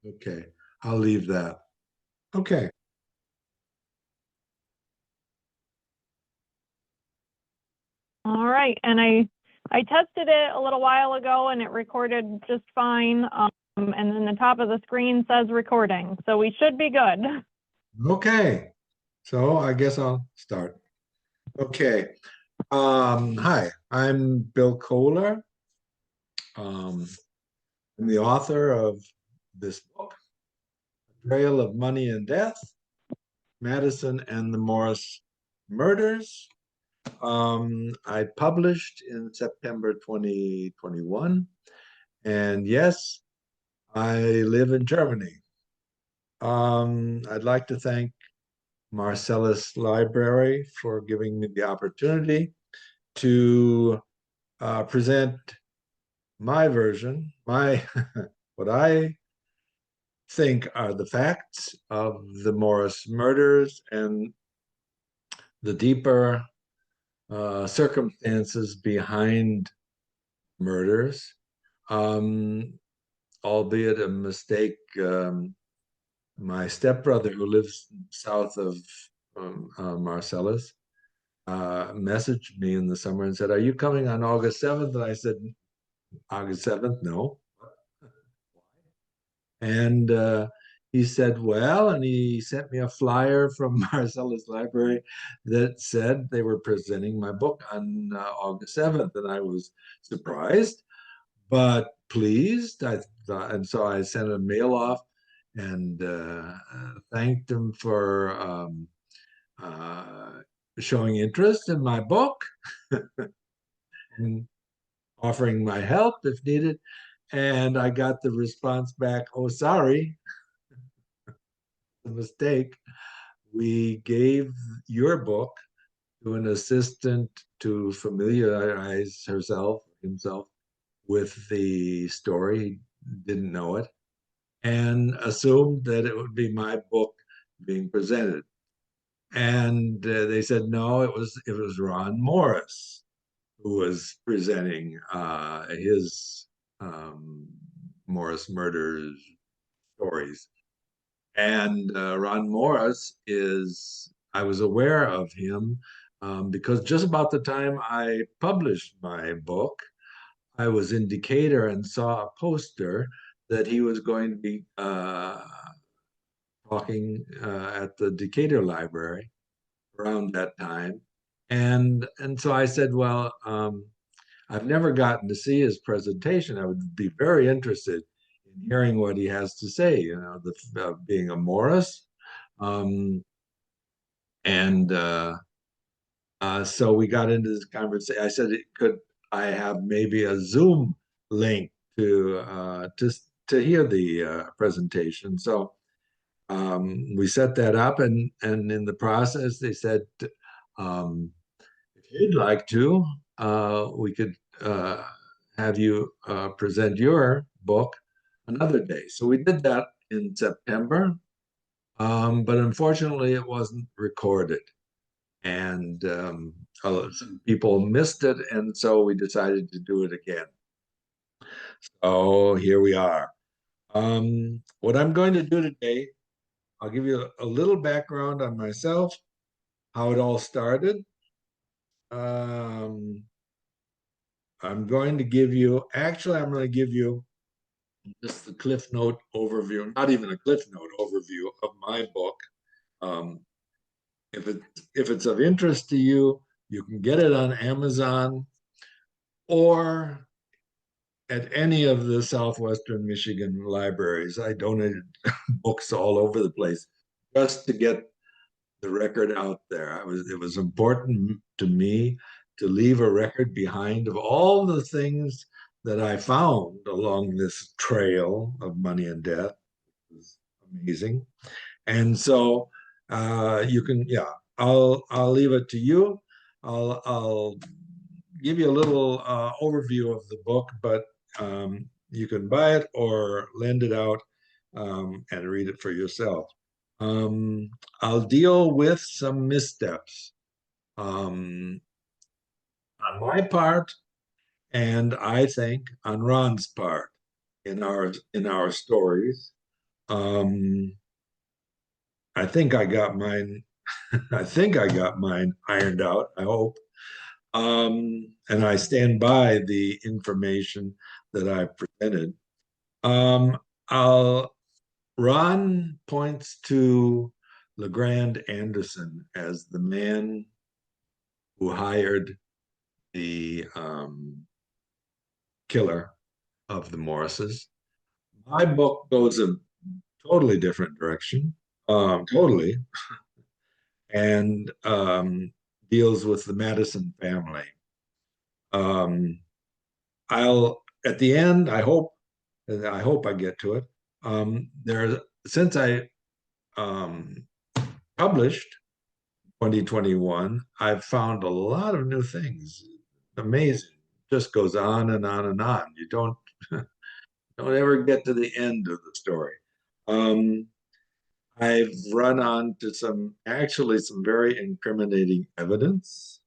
Okay, I'll leave that. Okay. All right, and I tested it a little while ago and it recorded just fine. And then the top of the screen says recording, so we should be good. Okay. So I guess I'll start. Okay. Hi, I'm Bill Kohler. Um, I'm the author of this book, Trail of Money and Death, Matteson and the Morris Murders. I published in September 2021. And yes, I live in Germany. I'd like to thank Marcellus Library for giving me the opportunity to present my version, my what I think are the facts of the Morris murders and the deeper circumstances behind murders, um, albeit a mistake. My stepbrother, who lives south of Marcellus, messaged me in the summer and said, "Are you coming on August 7th?" And I said, "August 7th? No." And he said, "Well," and he sent me a flyer from Marcellus Library that said they were presenting my book on August 7th. And I was surprised, but pleased. And so I sent a mail off and thanked him for uh, showing interest in my book and offering my help if needed. And I got the response back, "Oh, sorry, a mistake. We gave your book to an assistant to familiarize himself with the story. He didn't know it and assumed that it would be my book being presented." And they said, "No, it was Ron Morris who was presenting his Morris murders stories." And Ron Morris I was aware of him because just about the time I published my book, I was in Decatur and saw a poster that he was going to be talking at the Decatur Library around that time. And so I said, "Well, I've never gotten to see his presentation. I would be very interested in hearing what he has to say, being a Morris." Um, and So we got into this conversation. I said, "Could I have maybe a Zoom link to hear the presentation?" So we set that up, and in the process, they said, "If you'd like to, we could have you present your book another day." So we did that in September, but unfortunately, it wasn't recorded, and some people missed it, and so we decided to do it again. So here we are. What I'm going to do today, I'll give you a little background on myself, how it all started. Um, I'm going to give you, actually, I'm going to give you just the Cliff Note overview, not even a Cliff Note overview of my book. Um, if it's of interest to you, you can get it on Amazon or at any of the Southwestern Michigan libraries. I donated books all over the place just to get the record out there. It was important to me to leave a record behind of all the things that I found along this trail of money and death. It was amazing. And so you can, yeah, I'll leave it to you. I'll give you a little overview of the book, but you can buy it or lend it out and read it for yourself. Um, I'll deal with some missteps um, on my part, and I think on Ron's part in our stories. I think I got mine. I think I got mine ironed out. I hope. And I stand by the information that I presented. Um, I'll Ron points to LeGrand Anderson as the man who hired the killer of the Morrises. My book goes a totally different direction, totally, and deals with the Matteson family. Um, I'll at the end. I hope I get to it. There, since I um, published 2021, I've found a lot of new things. Amazing. Just goes on and on and on. You don't ever get to the end of the story. Um, I've run on to some very incriminating evidence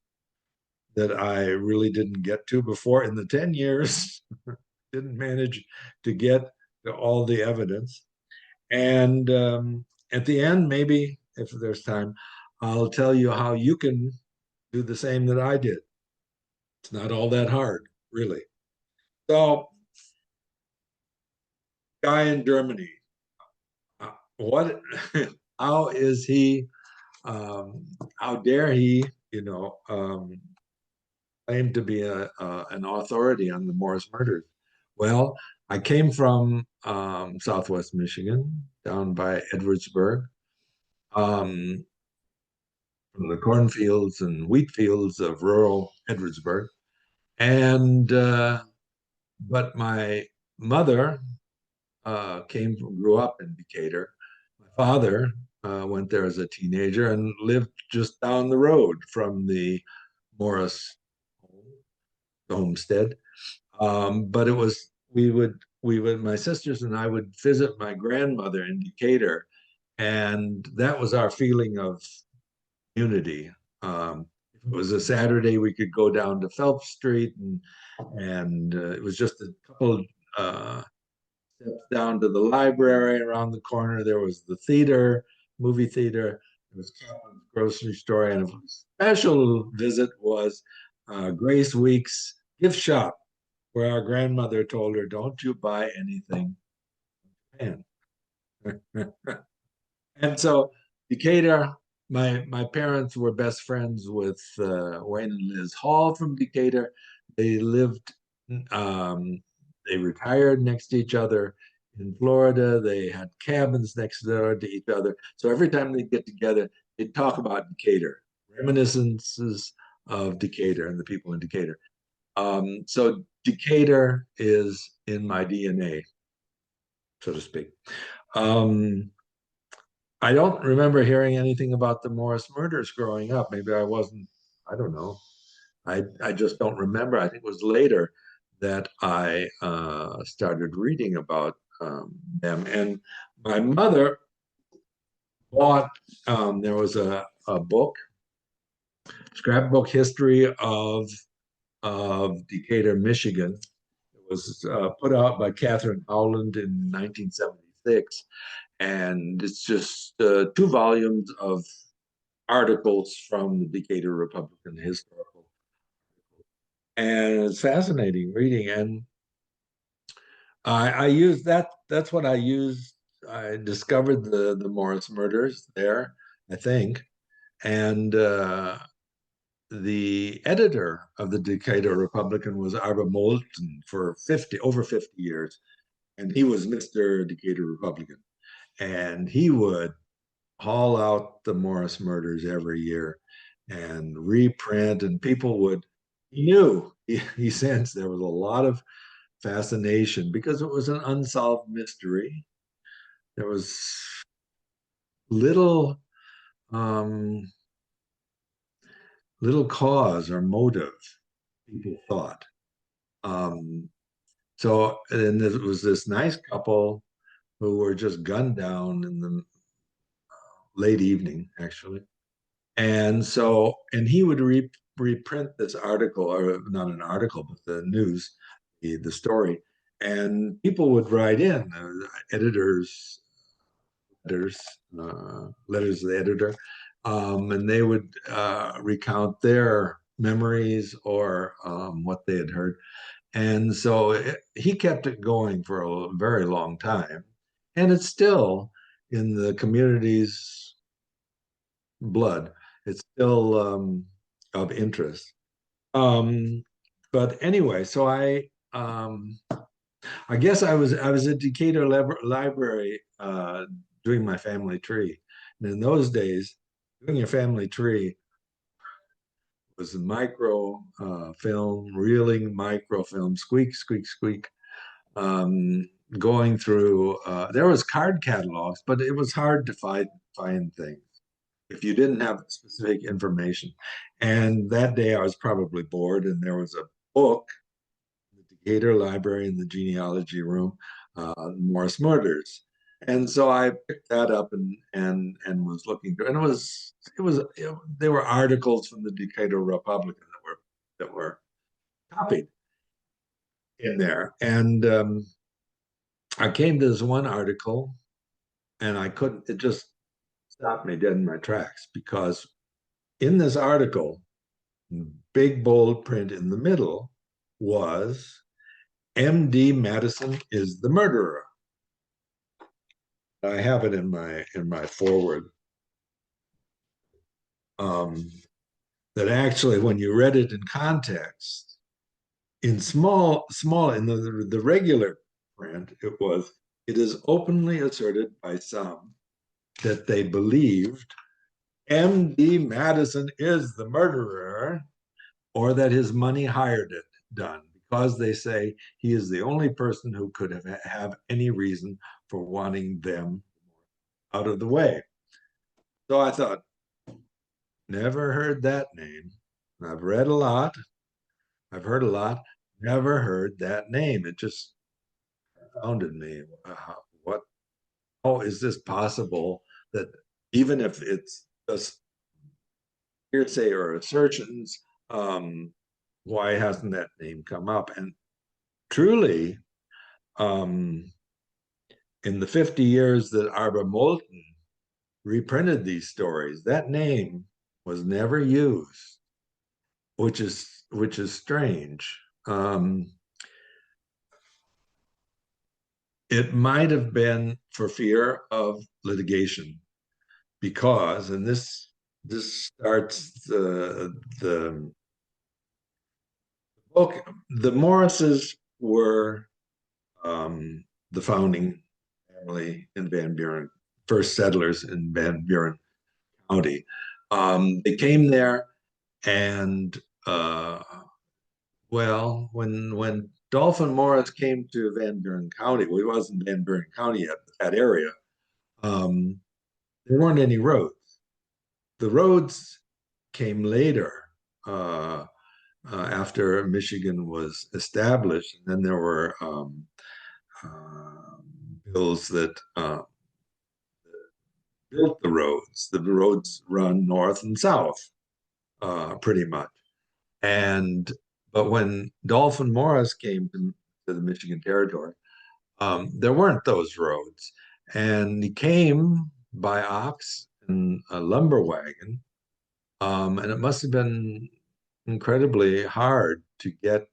that I really didn't get to before in the 10 years. Didn't manage to get to all the evidence. And at the end, maybe if there's time, I'll tell you how you can do the same that I did. It's not all that hard, really. So, guy in Germany, what? How is he? How dare he? You know, claim to be an authority on the Morris murders? Well, I came from Southwest Michigan, down by Edwardsburg, um, from the cornfields and wheat fields of rural Edwardsburg, and but my mother grew up in Decatur. My father went there as a teenager and lived just down the road from the Morris homestead. But it was my sisters and I would visit my grandmother in Decatur, and that was our feeling of unity. If it was a Saturday, we could go down to Phelps Street, and it was just a couple uh, steps down to the library. Around the corner, there was the theater, movie theater. There was Kaplan's grocery store, and a special visit was Grace Week's gift shop, where our grandmother told her, "Don't you buy anything in Japan." And so Decatur, my parents were best friends with Wayne and Liz Hall from Decatur. They lived, um, they retired next to each other in Florida. They had cabins next door to each other. So every time they'd get together, they'd talk about Decatur, reminiscences of Decatur and the people in Decatur. So Decatur is in my DNA, so to speak. Um, I don't remember hearing anything about the Morris murders growing up. Maybe I wasn't, I don't know. I just don't remember. I think it was later that I started reading about them. And my mother bought, there was a book, scrapbook history of Decatur, Michigan. It was put out by Catherine Howland in 1976. And it's just 2 volumes of articles from the Decatur Republican historical. And it's fascinating reading. And I used that, that's what I used. I discovered the Morris murders there, I think. And the editor of the Decatur Republican was Arba Moulton for over 50 years. And he was Mr. Decatur Republican. And he would haul out the Morris murders every year and reprint, and people would, he knew, he sensed there was a lot of fascination because it was an unsolved mystery. There was little um, little cause or motive, people thought. Um, so, and it was this nice couple who were just gunned down in the late evening, actually. And so, and he would reprint this article, or not an article, but the news, the story. And people would write in, editors, letters to the editor, and they would recount their memories or what they had heard. And so he kept it going for a very long time. And it's still in the community's blood. It's still of interest. But anyway, so I guess I was at Decatur Library doing my family tree. And in those days, doing your family tree was micro film, reeling microfilm, squeak, squeak, squeak. Going through, there was card catalogs, but it was hard to find things if you didn't have specific information. And that day I was probably bored, and there was a book in the Decatur Library in the genealogy room, Morris Murders. And so I picked that up and was looking through, and there were articles from the Decatur Republican that were copied in there. And I came to this one article, and it just stopped me dead in my tracks, because in this article, big bold print in the middle, was M.D. Matteson is the murderer. I have it in my forward. That actually, when you read it in context, in small in the regular print, it is openly asserted by some that they believed M.D. Matteson is the murderer, or that his money hired it done, because they say he is the only person who could have any reason for wanting them out of the way. So I thought, never heard that name. I've read a lot. I've heard a lot. Never heard that name. It just confounded me. How is this possible that even if it's just hearsay or assertions, why hasn't that name come up? And truly, in the 50 years that Arba Moulton reprinted these stories, that name was never used, which is strange. It might have been for fear of litigation, because, and this starts the book. The Morrises were the founding family in Van Buren, first settlers in Van Buren County. They came there, and well, when Dolphin Morris came to Van Buren County, well, it wasn't Van Buren County yet, that area, there weren't any roads. The roads came later, after Michigan was established. And then there were bills that built the roads. The roads run north and south, pretty much. But when Dolphin Morris came to the Michigan Territory, there weren't those roads. And he came by ox and a lumber wagon. And it must have been incredibly hard to get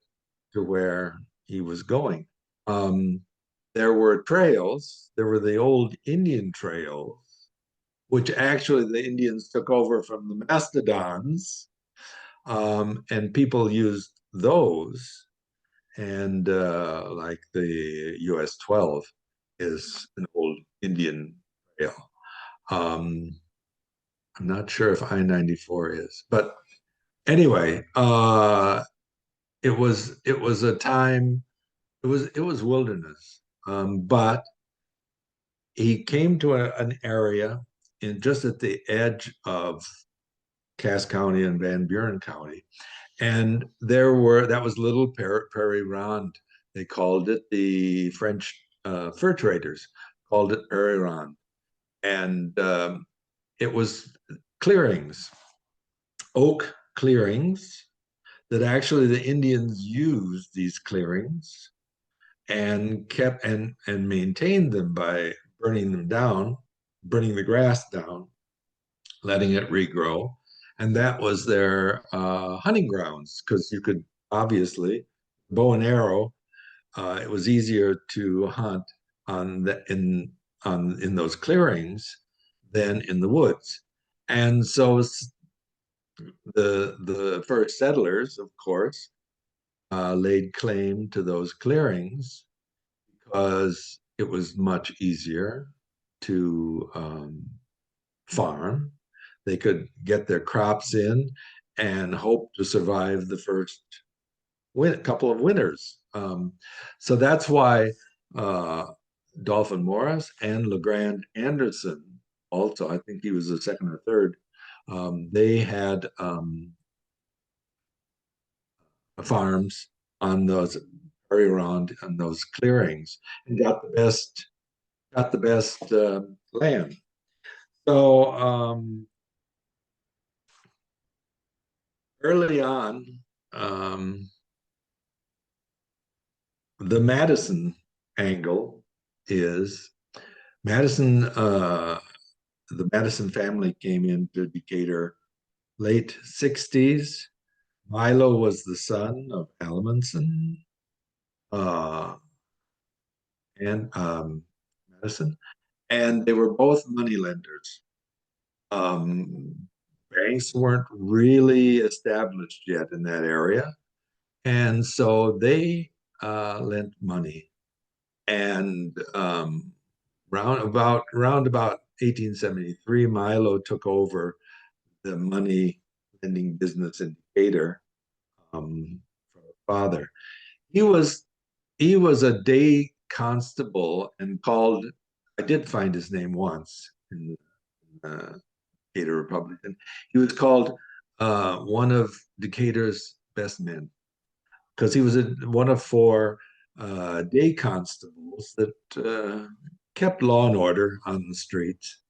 to where he was going. There were trails. There were the old Indian trails, which actually the Indians took over from the mastodons, and people used those. And like the US 12 is an old Indian trail. I'm not sure if I-94 is, but anyway, it was a time. It was wilderness, but he came to an area just at the edge of Cass County and Van Buren County, and that was Little Prairie Ronde. They called it. The French fur traders called it Prairie Ronde, and it was clearings, oak clearings, that actually the Indians used these clearings and kept and maintained them by burning them down, burning the grass down, letting it regrow. And that was their hunting grounds, because you could obviously bow and arrow. It was easier to hunt in those clearings than in the woods. And so the first settlers, of course, laid claim to those clearings because it was much easier to farm. They could get their crops in and hope to survive the first couple of winters. So that's why Dolphin Morris and LeGrand Anderson, also, I think he was the second or third, they had farms on those area around on those clearings and got the best land. So early on, the Matteson angle is Matteson. The Matteson family came into Decatur late 60s. Milo was the son of Almanson and Matteson, and they were both moneylenders. Um, Banks weren't really established yet in that area, and so they lent money. And round about 1873, Milo took over the money lending business in Decatur from his father. He was a day constable and called. I did find his name once in the Decatur Republican. He was called one of Decatur's best men because he was one of four day constables that kept law and order on the streets.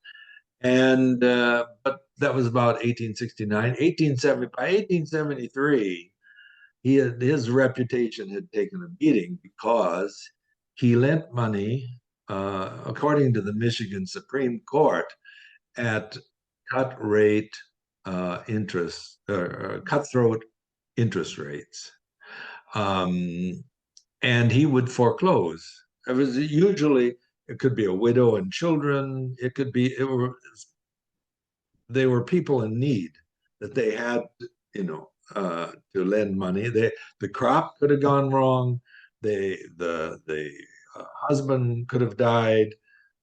And but that was about 1869. 1870 by 1873, his reputation had taken a beating because he lent money, according to the Michigan Supreme Court, at cut rate interest, cutthroat interest rates. And he would foreclose. It was usually, it could be a widow and children. They were people in need that they had, to lend money. The crop could have gone wrong. The husband could have died,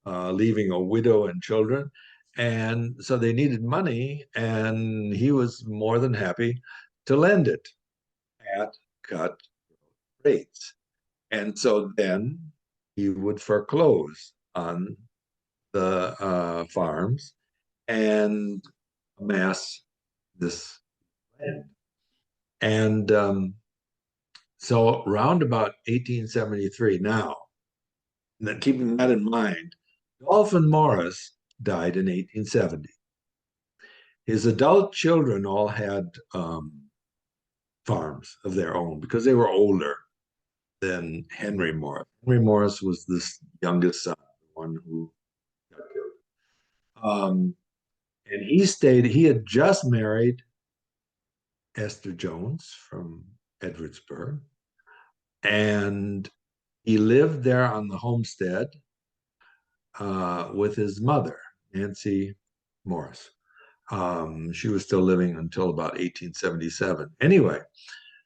leaving a widow and children. And so they needed money, and he was more than happy to lend it at cut rates. And so then he would foreclose on the farms and amass this land. And so around about 1873, now, keeping that in mind, Dolphin Morris died in 1870. His adult children all had farms of their own because they were older than Henry Morris. Henry Morris was this youngest son, the one who got killed. And he had just married Esther Jones from Edwardsburg. And he lived there on the homestead with his mother, Nancy Morris. She was still living until about 1877. Anyway,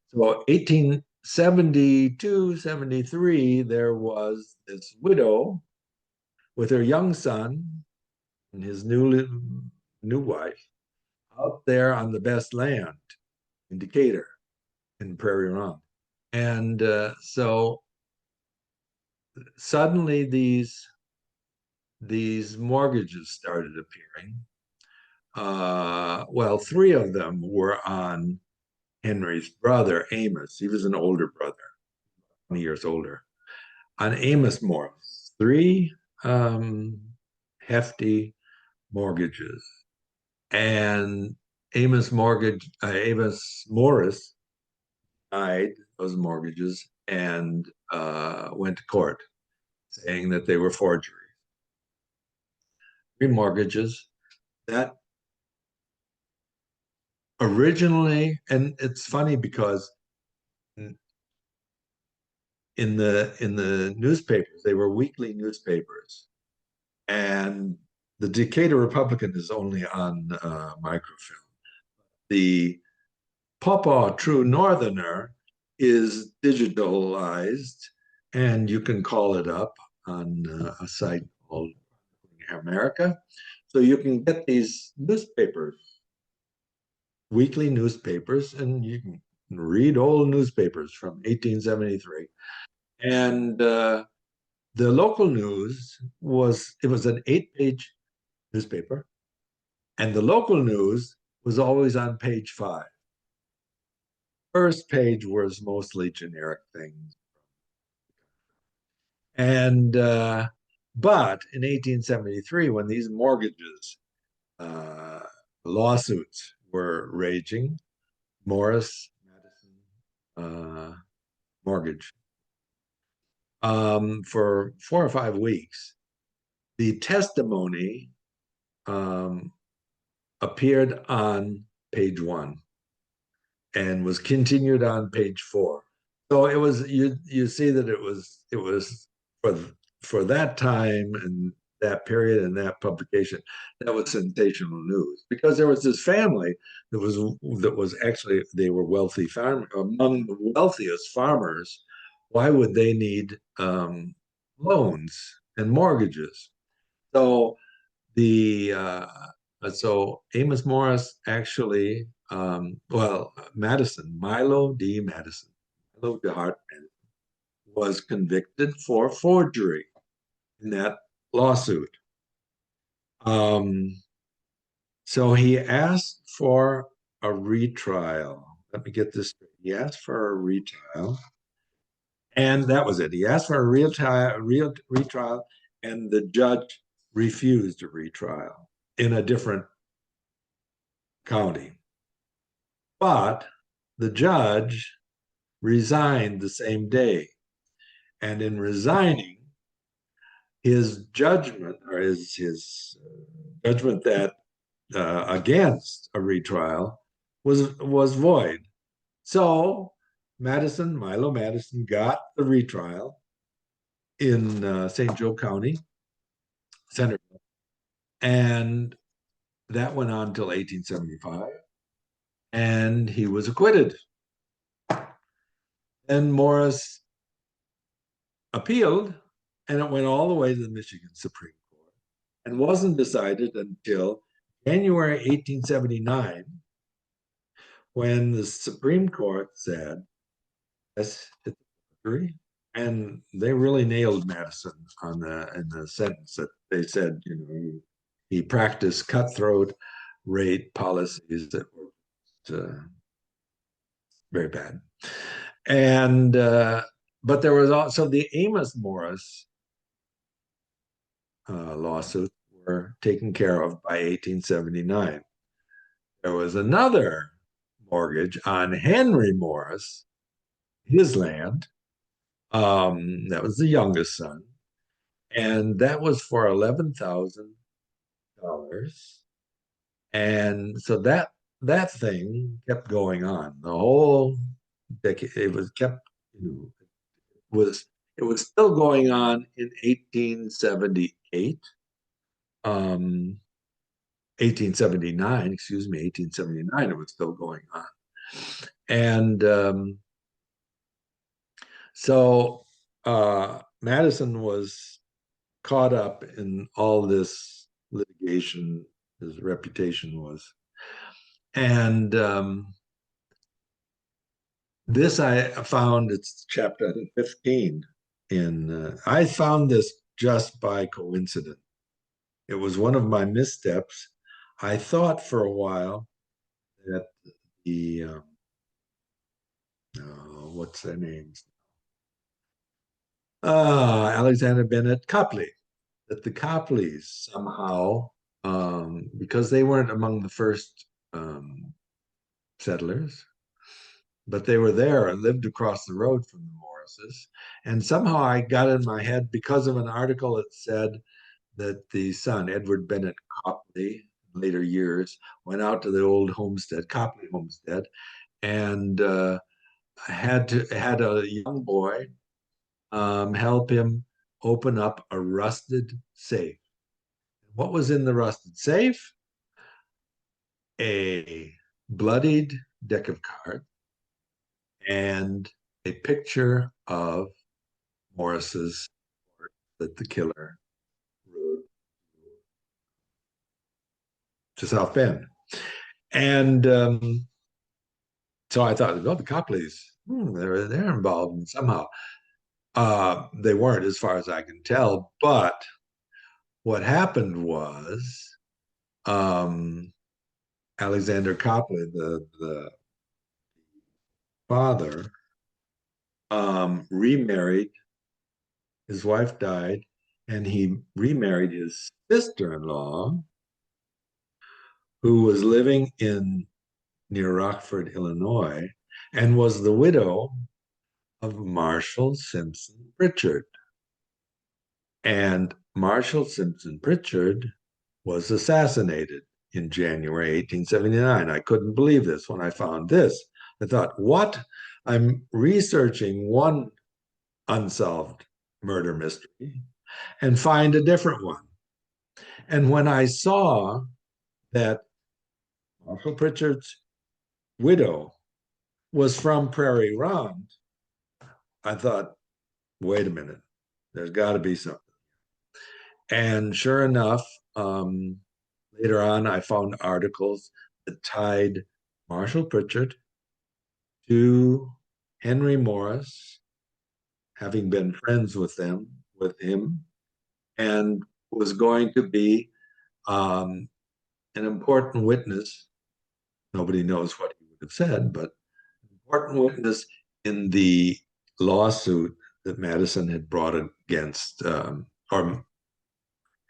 so 1872, 73, there was this widow with her young son and his new wife out there on the best land in Decatur, in Prairie Run. And so suddenly these mortgages started appearing. Well, three of them were on Henry's brother, Amos. He was an older brother, 20 years older. On Amos Morris, three hefty mortgages. And Amos Morris denied those mortgages and went to court saying that they were forgeries. remortgages that originally, and it's funny because in the newspapers, they were weekly newspapers, and the Decatur Republican is only on microfilm. The Pawpaw True Northerner is digitalized, and you can call it up on a site called America. So you can get these newspapers, weekly newspapers, and you can read old newspapers from 1873. And the local news was an 8-page newspaper, and the local news was always on page 5. First page was mostly generic things. And but in 1873, when these mortgages lawsuits were raging, Morris, Matteson, mortgage, for 4 or 5 weeks, the testimony appeared on page 1 and was continued on page 4. So it was, you see that it was for that time and that period and that publication, that was sensational news, because there was this family that was actually, they were wealthy farm, among the wealthiest farmers. Why would they need loans and mortgages? So so Amos Morris actually, Matteson, Milo D. Matteson, Milo DeHart was convicted for forgery in that lawsuit. So he asked for a retrial. Let me get this straight. He asked for a retrial, and that was it. He asked for a retrial, and the judge refused a retrial in a different county. But the judge resigned the same day. And in resigning, his judgment, or his judgment that against a retrial was void. So Milo Matteson got the retrial in St. Joe County, Centerville, and that went on until 1875, and he was acquitted. And Morris appealed, and it went all the way to the Michigan Supreme Court and wasn't decided until January 1879, when the Supreme Court said, yes, it's forgery. And they really nailed Matteson in the sentence that they said, he practiced cutthroat rate policies that were very bad. And but there was also the Amos Morris lawsuits were taken care of by 1879. There was another mortgage on Henry Morris, his land. That was the youngest son, and that was for $11,000. And so that thing kept going on the whole decade. It was still going on in 1878. 1879, excuse me, 1879, it was still going on. And so Matteson was caught up in all this litigation, his reputation was. And this I found, it's chapter 15 I found this just by coincidence. It was one of my missteps. I thought for a while that the what's their names? Alexander Bennett Copley, that the Copleys somehow, because they weren't among the first settlers, but they were there and lived across the road from the Morrises. And somehow I got in my head, because of an article that said that the son, Edward Bennett Copley, later years, went out to the old homestead, Copley homestead, and had a young boy help him open up a rusted safe. What was in the rusted safe? A bloodied deck of cards and a picture of Morris's that the killer wrote to South Bend. And so I thought, oh, the Copleys, they're involved somehow. They weren't, as far as I can tell. But what happened was Alexander Copley, the father, remarried. His wife died, and he remarried his sister-in-law, who was living near Rockford, Illinois, and was the widow of Marshall Simpson Pritchard. And Marshall Simpson Pritchard was assassinated in January 1879. I couldn't believe this when I found this. I thought, what? I'm researching one unsolved murder mystery and find a different one. And when I saw that Marshall Pritchard's widow was from Prairie Run, I thought, wait a minute, there's got to be something. And sure enough, later on, I found articles that tied Marshall Pritchard to Henry Morris, having been friends with him, and was going to be an important witness. Nobody knows what he would have said, but an important witness in the lawsuit that Matteson had brought against, or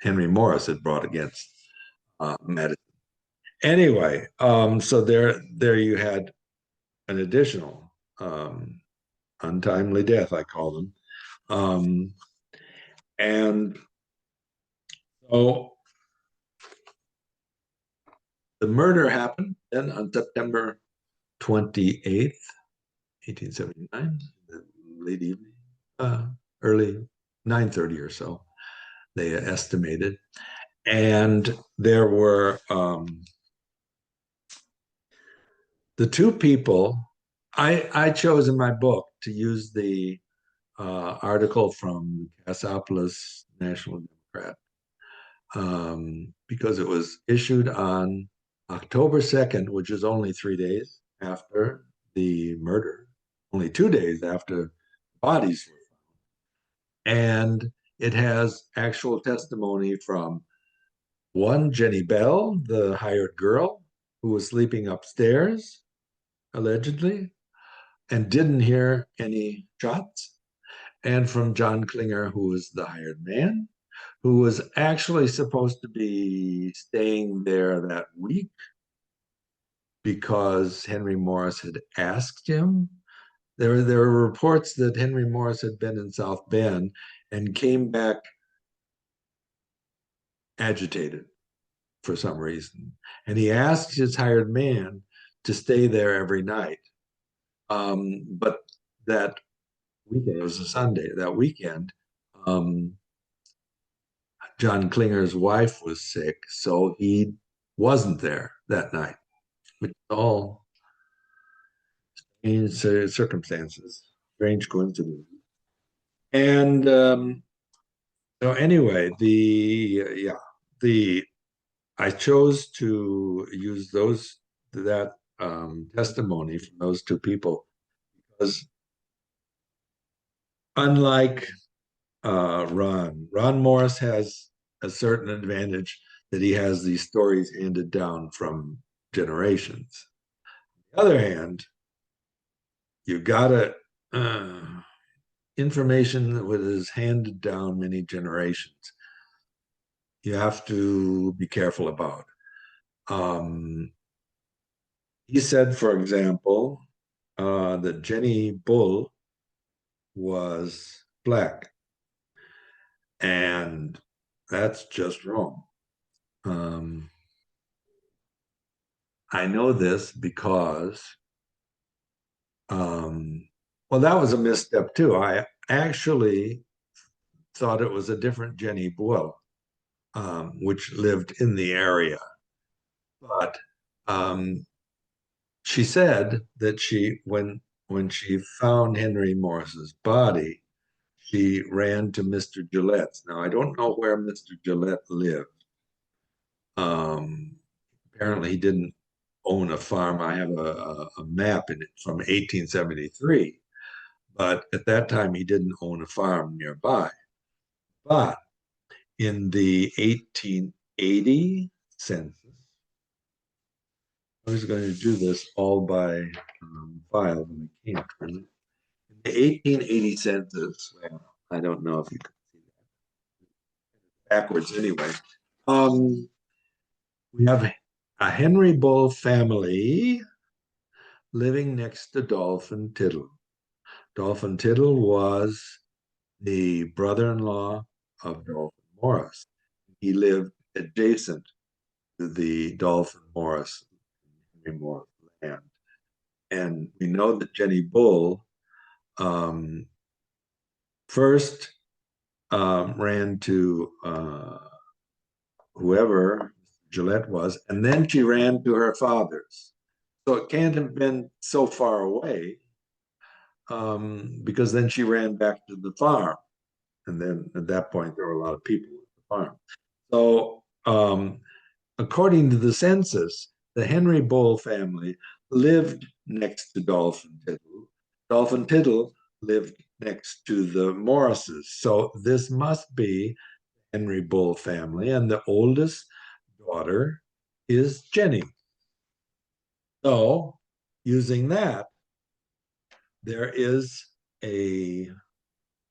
Henry Morris had brought against Matteson. Anyway, so there you had an additional untimely death, I call them. And so the murder happened then on September 28th, 1879, late evening, early 9:30 or so, they estimated. And there were the two people. I chose in my book to use the article from Cassopolis National Democrat because it was issued on October 2nd, which is only 3 days after the murder, only 2 days after bodies were found. And it has actual testimony from one, Jenny Bell, the hired girl who was sleeping upstairs, allegedly, and didn't hear any shots, and from John Klinger, who was the hired man, who was actually supposed to be staying there that week because Henry Morris had asked him. There were reports that Henry Morris had been in South Bend and came back agitated for some reason. And he asked his hired man to stay there every night. But that weekend, it was a Sunday, that weekend, John Klinger's wife was sick, so he wasn't there that night, which is all strange circumstances, strange coincidence. And so anyway, I chose to use that testimony from those two people because unlike Ron Morris has a certain advantage that he has these stories handed down from generations. On the other hand, you got information that is handed down many generations. You have to be careful about. He said, for example, that Jenny Bull was black. And that's just wrong. I know this because, well, that was a misstep too. I actually thought it was a different Jenny Buell, which lived in the area. But she said that when she found Henry Morris's body, she ran to Mr. Gillette's. Now I don't know where Mr. Gillette lived. Um, Apparently he didn't own a farm. I have a map in it from 1873, but at that time he didn't own a farm nearby. But in the 1880 census, I was going to do this all by file, but I can't really. In the 1880 census, well, I don't know if you can see that backwards anyway. We have a Henry Bull family living next to Dolphin Tittle. Dolphin Tittle was the brother-in-law of Dolphin Morris. He lived adjacent to the Dolphin Morris, Henry Morris land. And we know that Jenny Bull first ran to whoever Gillette was, and then she ran to her father's. So it can't have been so far away because then she ran back to the farm. And then at that point, there were a lot of people at the farm. So according to the census, the Henry Bull family lived next to Dolphin Tittle. Dolphin Tittle lived next to the Morrises. So this must be Henry Bull family, and the oldest daughter is Jenny. So using that, there is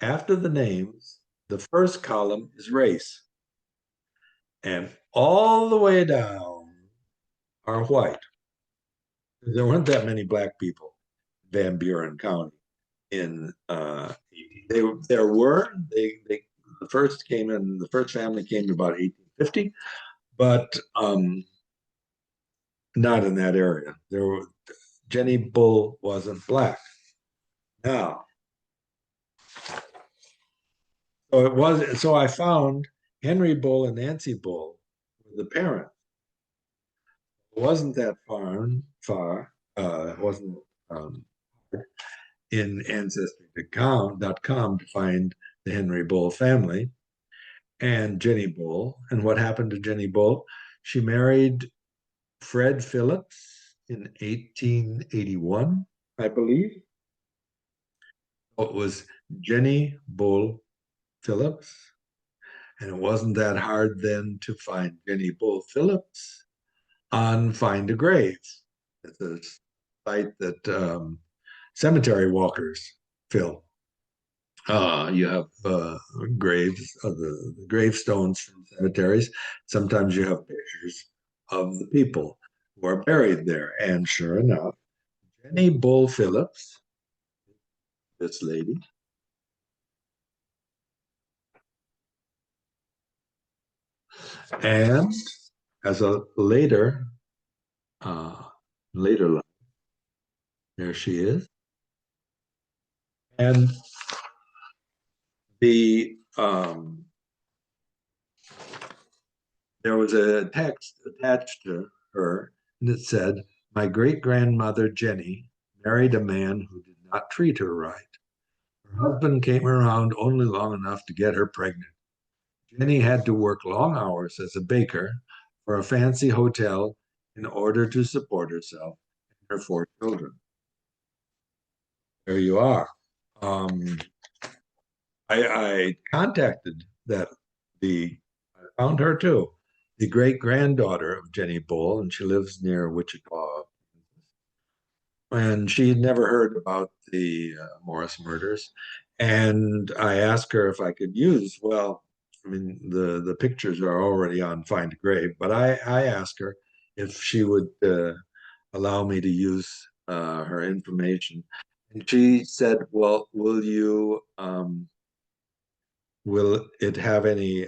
after the names, the first column is race. And all the way down are white. There weren't that many black people in Van Buren County in there were the first family came in about 1850, but not in that area. Jenny Bull wasn't black. Now, so I found Henry Bull and Nancy Bull were the parents. It wasn't that far. It wasn't in ancestry.com to find the Henry Bull family and Jenny Bull. And what happened to Jenny Bull? She married Fred Phillips in 1881, I believe. It was Jenny Bull Phillips. And it wasn't that hard then to find Jenny Bull Phillips on Find a Grave. It's a site that cemetery walkers fill. You have graves, the gravestones from cemeteries. Sometimes you have pictures of the people who are buried there. And sure enough, Jenny Bull Phillips, this lady, and as a later life, there she is. And there was a text attached to her, and it said, "My great-grandmother Jenny married a man who did not treat her right. Her husband came around only long enough to get her pregnant. Jenny had to work long hours as a baker for a fancy hotel in order to support herself and her 4 children." There you are. I contacted I found her too, the great-granddaughter of Jenny Bull, and she lives near Wichita. And she had never heard about the Morris murders. And I asked her if I could use, well, I mean, the pictures are already on Find a Grave, but I asked her if she would allow me to use her information. And she said, "Well, will will it have any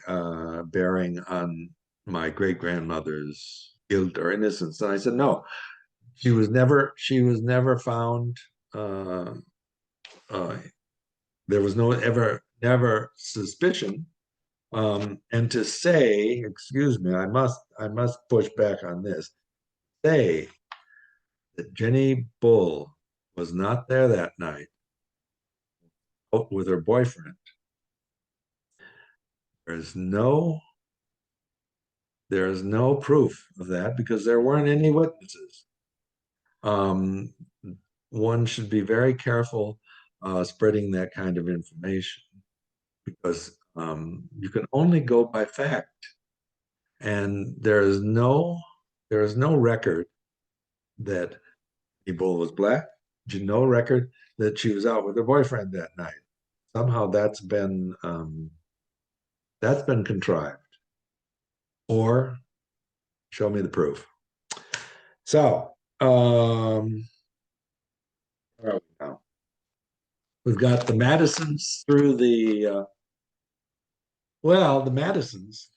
bearing on my great-grandmother's guilt or innocence? And I said, no, she was never found. Uh, uh, there was never suspicion. And to say, excuse me, I must push back on this. Say that Jenny Bull was not there that night out with her boyfriend. There's no there is no proof of that because there weren't any witnesses. Um, one should be very careful spreading that kind of information because you can only go by fact, and there is no record that Bull was black. There's no record that she was out with her boyfriend that night. Somehow that's been contrived. Or show me the proof. So where are we now? We've got the Mattesons through the Mattesons.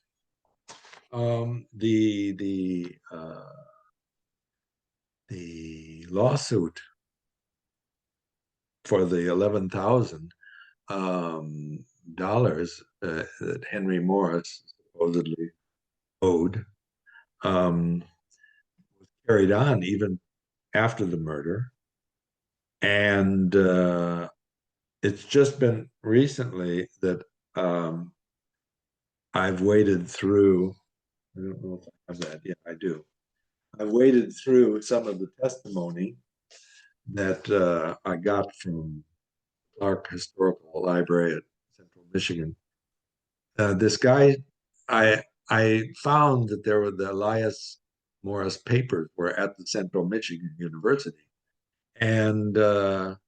The lawsuit for the $11,000 that Henry Morris supposedly owed was carried on even after the murder, and it's just been recently that I've waded through. I don't know if I have that. Yeah, I do. I've waded through some of the testimony that I got from Clark Historical Library at Central Michigan. This guy, I found that there were the Elias Morris papers were at the Central Michigan University, and I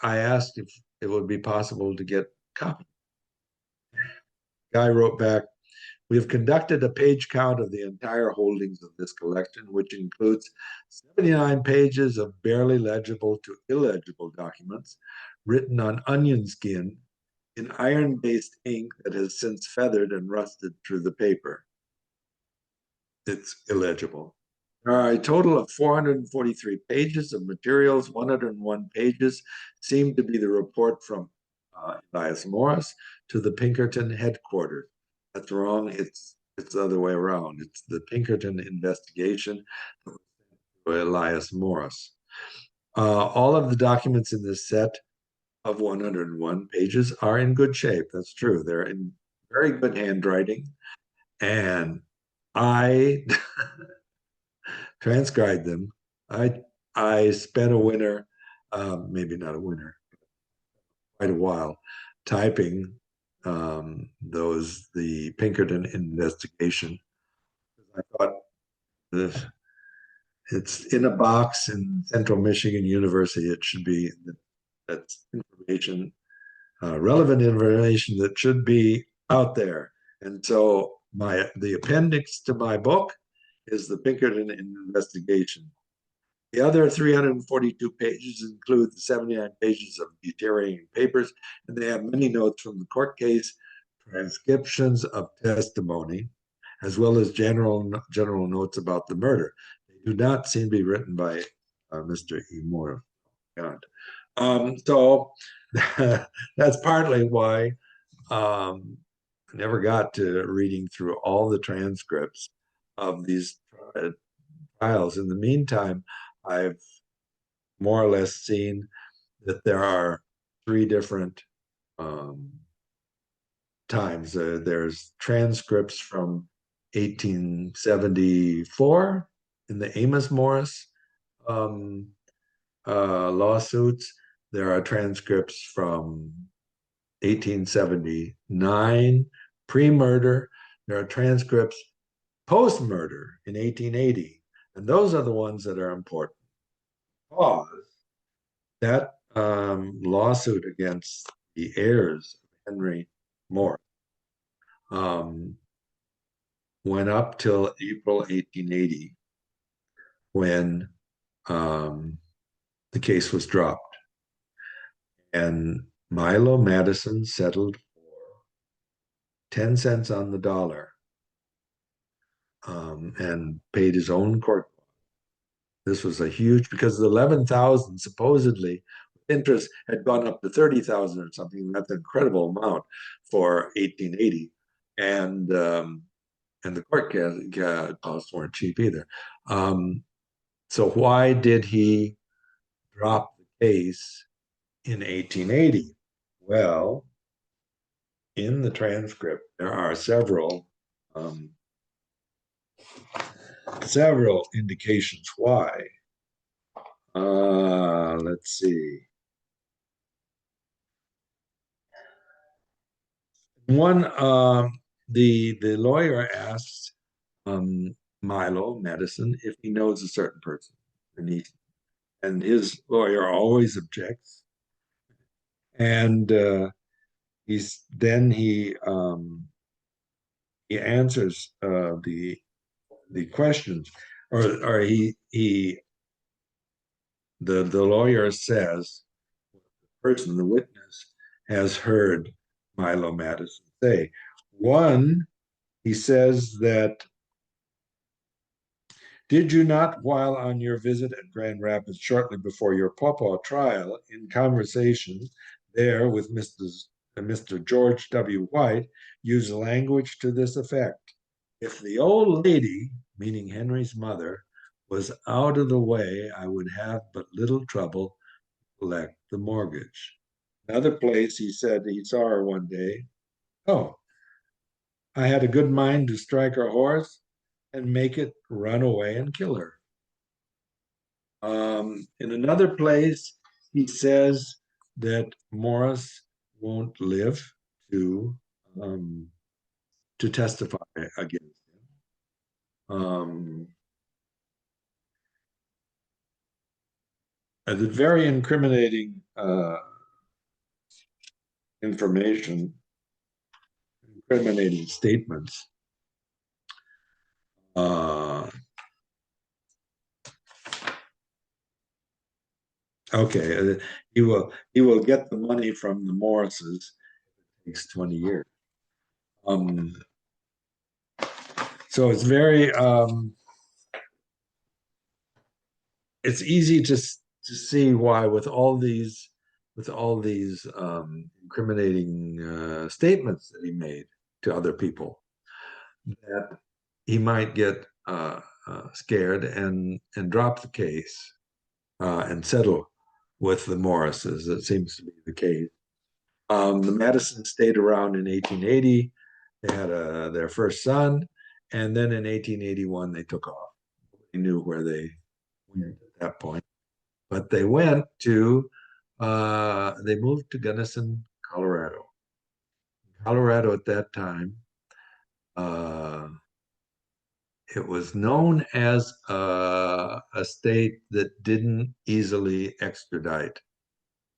asked if it would be possible to get copies. Guy wrote back, "We have conducted a page count of the entire holdings of this collection, which includes 79 pages of barely legible to illegible documents written on onion skin in iron-based ink that has since feathered and rusted through the paper. It's illegible. There are a total of 443 pages of materials. 101 pages seem to be the report from Elias Morris to the Pinkerton headquarters. That's wrong. It's the other way around. It's the Pinkerton investigation by Elias Morris. All of the documents in this set of 101 pages are in good shape. That's true. They're in very good handwriting. And I transcribed them. I spent a winter, maybe not a winter, quite a while, typing the Pinkerton investigation. I thought it's in a box in Central Michigan University. It should be that's information, relevant information that should be out there. And so the appendix to my book is the Pinkerton investigation. The other 342 pages include the 79 pages of deteriorating papers, and they have many notes from the court case, transcriptions of testimony, as well as general notes about the murder. They do not seem to be written by Mr. E. Moore. God. So that's partly why I never got to reading through all the transcripts of these trials. In the meantime, I've more or less seen that there are three different times. There's transcripts from 1874 in the Amos Morris lawsuits. There are transcripts from 1879 pre-murder. There are transcripts post-murder in 1880. And those are the ones that are important. Because that lawsuit against the heirs of Henry Morris went up till April 1880 when the case was dropped. And Milo Matteson settled for 10 cents on the dollar, and paid his own court. This was a huge, because the 11,000 supposedly interest had gone up to 30,000 or something. That's an incredible amount for 1880, and the court costs weren't cheap either. So why did he drop the case in 1880? Well, in the transcript, there are several indications why. Let's see. One, the lawyer asks Milo Matteson if he knows a certain person, and his lawyer always objects, and he answers the questions, or the lawyer says the witness has heard Milo Matteson say. One, he says that, did you not, while on your visit at Grand Rapids shortly before your Pawpaw trial, in conversation there with Mr. George W. White, use language to this effect? If the old lady, meaning Henry's mother, was out of the way, I would have but little trouble to collect the mortgage. Another place, he said he saw her one day. Oh, I had a good mind to strike her horse and make it run away and kill her. In another place, he says that Morris won't live to testify against him. The very incriminating information, incriminating statements. Okay, he will get the money from the Morrises. It takes 20 years. So it's very it's easy to see why, with all these incriminating statements that he made to other people, that he might get scared and drop the case and settle with the Morrises. That seems to be the case. The Matteson stayed around in 1880. They had their first son, and then in 1881 they took off. They knew where they went at that point, but they moved to Gunnison, Colorado. Colorado at that time, it was known as a state that didn't easily extradite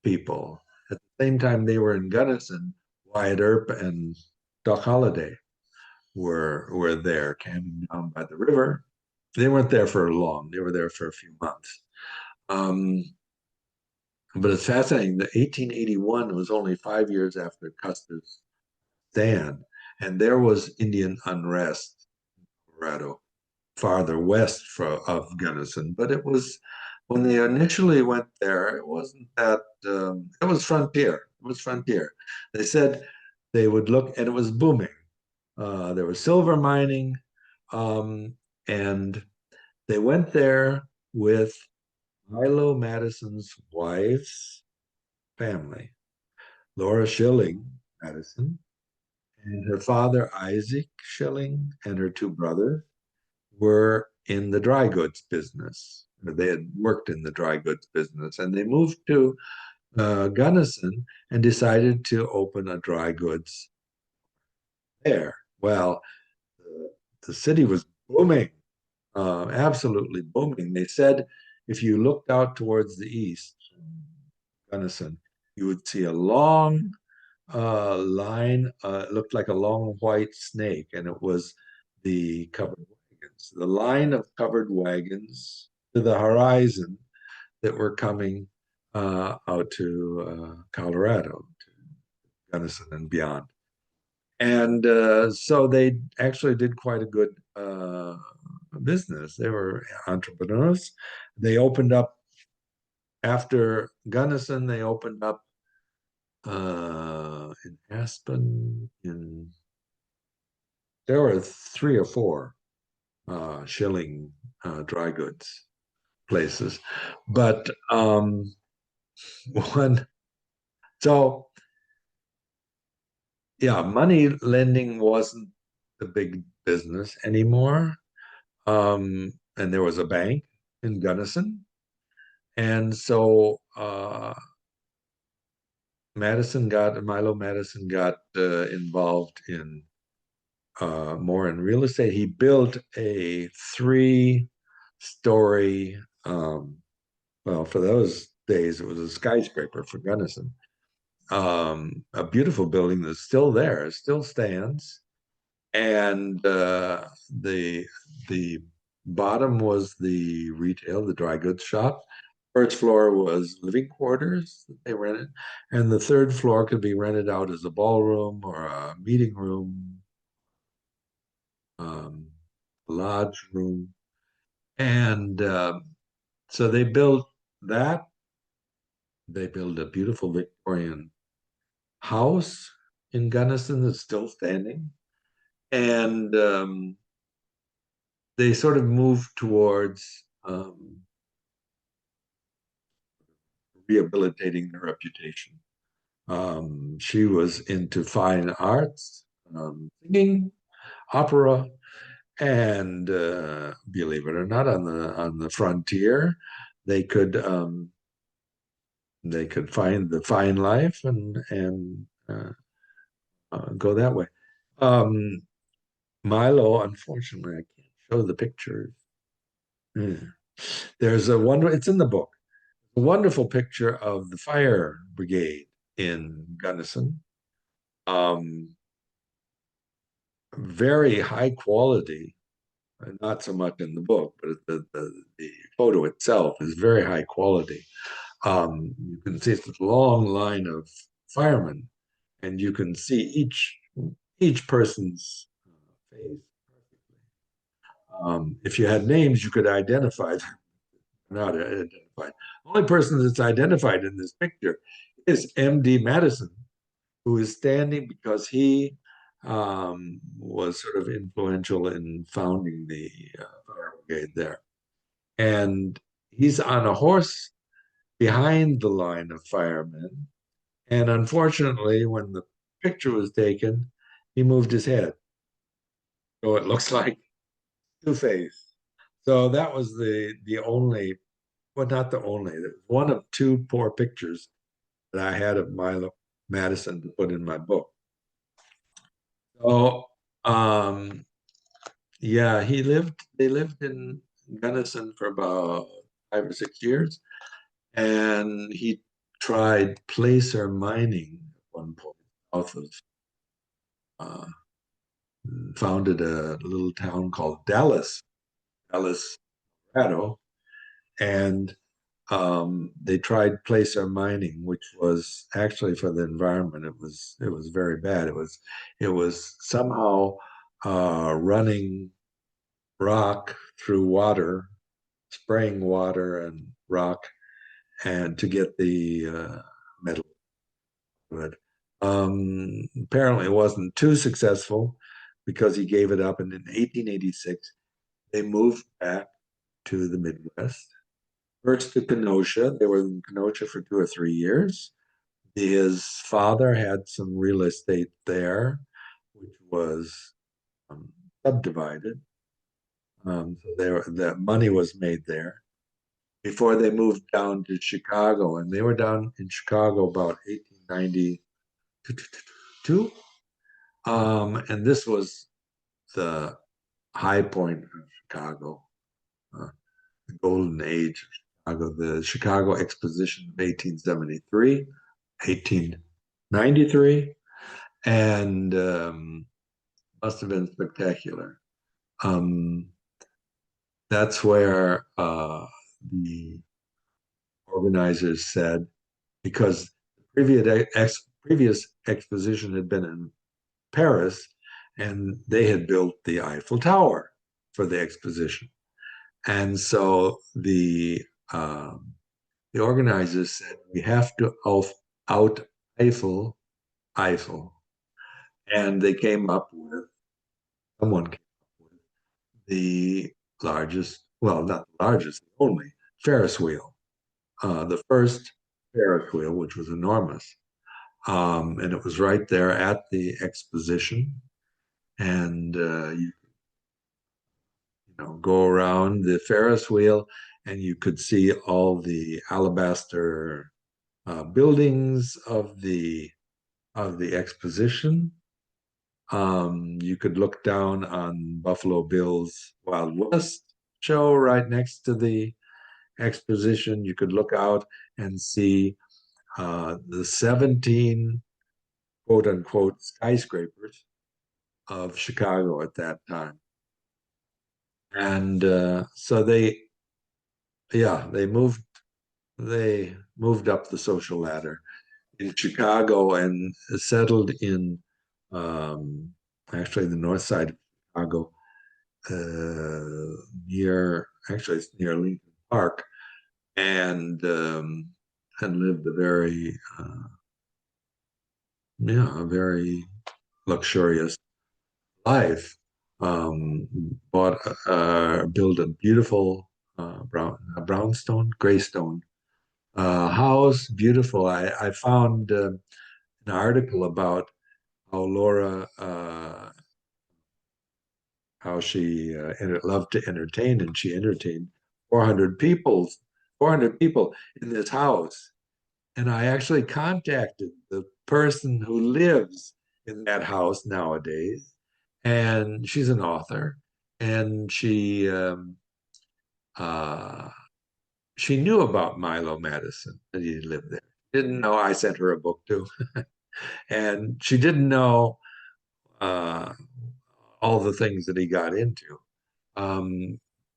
people. At the same time they were in Gunnison, Wyatt Earp and Doc Holliday were there, camping down by the river. They weren't there for long. They were there for a few months. But it's fascinating that 1881 was only 5 years after Custer's stand, and there was Indian unrest in Colorado, farther west of Gunnison. But it was, when they initially went there, it wasn't that, it was frontier. It was frontier. They said they would look, and it was booming. There was silver mining, and they went there with Milo Mattison's wife's family, Laura Schilling Matteson, and her father, Isaac Schilling, and her two brothers were in the dry goods business. They had worked in the dry goods business, and they moved to Gunnison and decided to open a dry goods there. Well, the city was booming, absolutely booming. They said if you looked out towards the east, Gunnison, you would see a long line. It looked like a long white snake, and it was the covered wagons, the line of covered wagons to the horizon that were coming out to Colorado, to Gunnison and beyond. And so they actually did quite a good business. They were entrepreneurs. They opened up after Gunnison. They opened up in Aspen. There were 3 or 4 shilling dry goods places, but one. So yeah, money lending wasn't the big business anymore. And there was a bank in Gunnison. And so Milo Matteson got involved in more in real estate. He built a 3-story, well, for those days, it was a skyscraper for Gunnison. A beautiful building that's still there, it still stands. And the bottom was the retail, the dry goods shop. First floor was living quarters that they rented, and the third floor could be rented out as a ballroom or a meeting room, um, lodge room. And so they built that. They built a beautiful Victorian house in Gunnison that's still standing. And they sort of moved towards rehabilitating their reputation. She was into fine arts, singing, opera, and believe it or not, on the frontier, they could find the fine life and go that way. Um, Milo, unfortunately, I can't show the pictures. Yeah. There's a wonder. It's in the book. A wonderful picture of the fire brigade in Gunnison. Um, Very high quality, not so much in the book, but the photo itself is very high quality. You can see it's a long line of firemen, and you can see each person's face. If you had names, you could identify them. Not identified. The only person that's identified in this picture is M.D. Matteson, who is standing because he was sort of influential in founding the fire brigade there. And he's on a horse behind the line of firemen. And unfortunately, when the picture was taken, he moved his head. So it looks like Two-Face. So that was the only, well, not the only, one of 2 poor pictures that I had of Milo Matteson to put in my book. So yeah, they lived in Gunnison for about 5 or 6 years, and he tried placer mining at one point south of, uh, founded a little town called Dallas, Colorado, and they tried placer mining, which was actually for the environment. It was very bad. It was somehow running rock through water, spraying water and rock, and to get the metal. But apparently, it wasn't too successful because he gave it up. And in 1886, they moved back to the Midwest. First to Kenosha. They were in Kenosha for 2 or 3 years. His father had some real estate there, which was um, subdivided. So that money was made there before they moved down to Chicago. And they were down in Chicago about 1892. And this was the high point of Chicago, the golden age of Chicago, the Chicago Exposition of 1873, 1893, and must have been spectacular. Um, that's where the organizers said, because the previous exposition had been in Paris, and they had built the Eiffel Tower for the exposition. And so the organizers said, we have to out Eiffel Eiffel. And they came up with, someone came up with the largest, well, not the largest, only Ferris wheel. The first Ferris wheel, which was enormous. And it was right there at the exposition. And go around the Ferris wheel, and you could see all the alabaster buildings of the exposition. You could look down on Buffalo Bill's Wild West show right next to the exposition. You could look out and see the 17 quote unquote skyscrapers of Chicago at that time. And so they moved up the social ladder in Chicago and settled in actually the north side of Chicago, near Lincoln Park, and lived a very luxurious life. Built a beautiful graystone house, beautiful. I found an article about how Laura, how she loved to entertain, and she entertained 400 people in this house. And I actually contacted the person who lives in that house nowadays, and she's an author, and she knew about Milo Matteson, that he lived there. Didn't know I sent her a book too. And she didn't know all the things that he got into.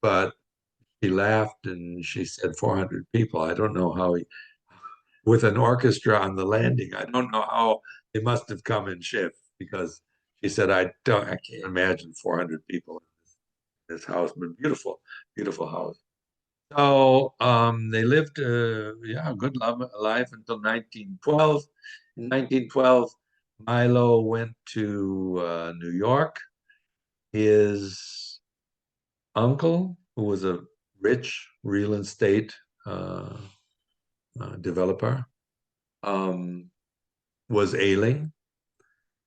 But she laughed and she said 400 people. I don't know how with an orchestra on the landing, I don't know how they must have come in shifts, because she said, I can't imagine 400 people in this house, but beautiful, beautiful house. So they lived a good life until 1912. In 1912, Milo went to New York. His uncle, who was a rich real estate developer, was ailing.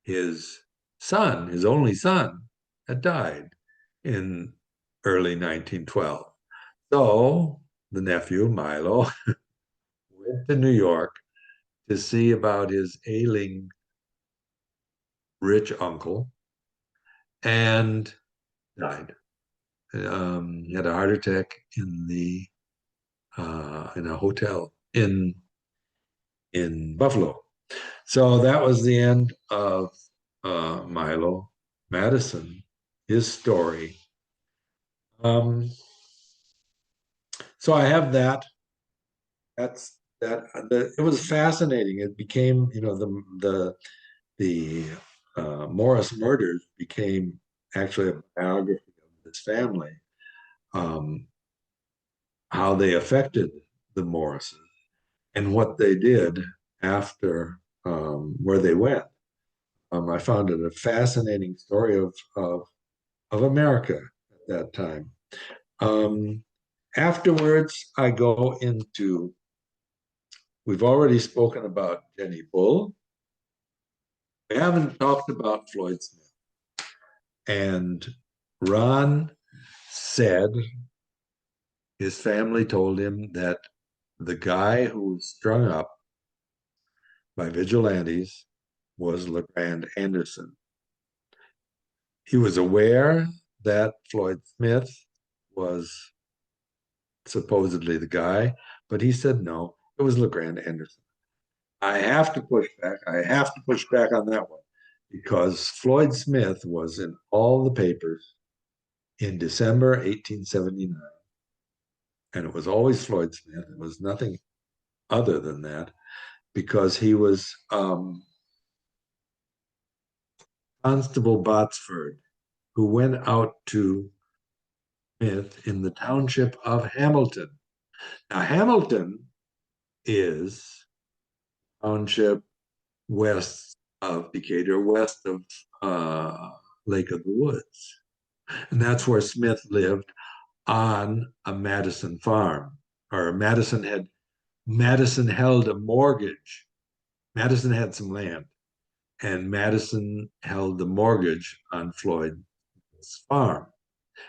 His son, his only son, had died in early 1912. So the nephew, Milo, went to New York to see about his ailing rich uncle and died. He had a heart attack in a hotel in Buffalo. So that was the end of Milo Matteson, his story. So I have that. That's that. It was fascinating. It became, the Morris murders became actually a biography of this family, how they affected the Morrises and what they did after, where they went. I found it a fascinating story of America at that time. Afterwards, I go into, we've already spoken about Jenny Bull. We haven't talked about Floyd Smith. And Ron said his family told him that the guy who was strung up by vigilantes was LeGrand Anderson. He was aware that Floyd Smith was supposedly the guy, but he said no, it was LeGrand Anderson. I have to push back. I have to push back on that one, because Floyd Smith was in all the papers in December 1879. And it was always Floyd Smith. It was nothing other than that, because he was Constable Botsford, who went out to Smith in the township of Hamilton. Now, Hamilton is township west of Decatur, west of Lake of the Woods. And that's where Smith lived on a Matteson farm, or Matteson held a mortgage. Matteson had some land, and Matteson held the mortgage on Floyd's farm,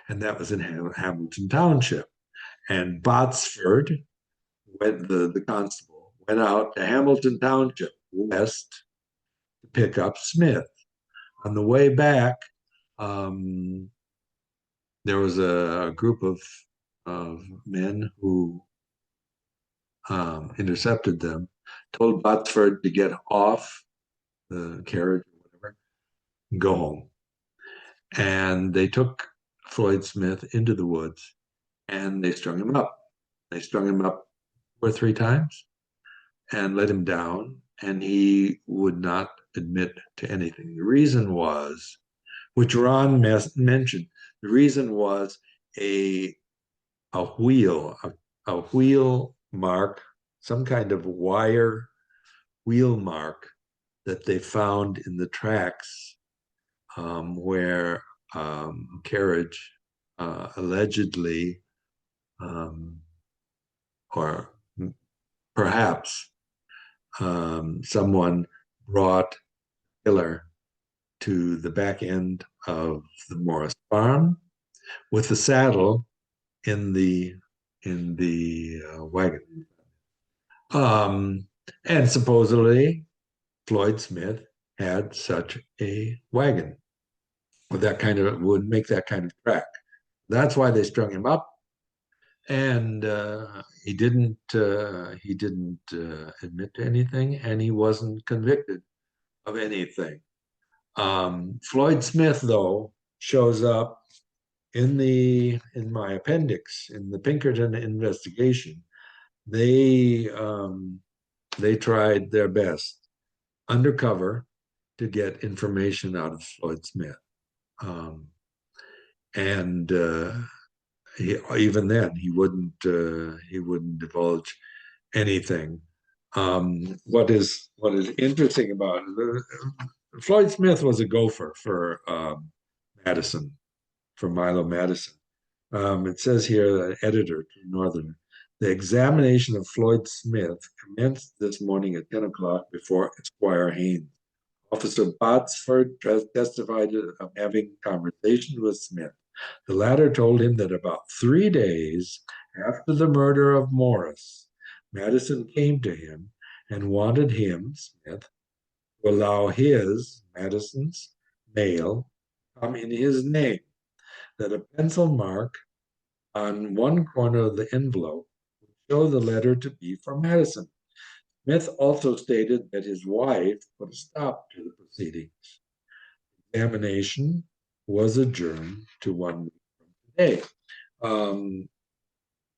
and that was in Hamilton Township. And Botsford, the constable, went out to Hamilton Township west to pick up Smith. On the way back, um, there was a group of men who intercepted them, told Botsford to get off the carriage or whatever, and go home. And they took Floyd Smith into the woods and they strung him up. They strung him up 2 or 3 times and let him down, and he would not admit to anything. The reason was, which Ron mentioned, the reason was a wheel, a wheel mark, some kind of wire wheel mark that they found in the tracks where carriage allegedly, or perhaps someone brought killer to the back end of the Morris farm with the saddle in the wagon. And supposedly Floyd Smith had such a wagon with that kind of, would make that kind of track. That's why they strung him up, and he didn't admit to anything, and he wasn't convicted of anything. Floyd Smith, though, shows up in my appendix in the Pinkerton investigation. They tried their best undercover to get information out of Floyd Smith, and even then he wouldn't divulge anything. What is interesting about it, Floyd Smith was a gopher for Matteson, for Milo Matteson. It says here, the editor to Northerner, the examination of Floyd Smith commenced this morning at 10 o'clock before Esquire Haynes. Officer Botsford testified of having conversations with Smith. The latter told him that about 3 days after the murder of Morris, Matteson came to him and wanted him, Smith, to allow his, Matteson's, mail come in his name, that a pencil mark on one corner of the envelope would show the letter to be from Matteson. Smith also stated that his wife put a stop to the proceedings. Examination was adjourned to 1 week from today.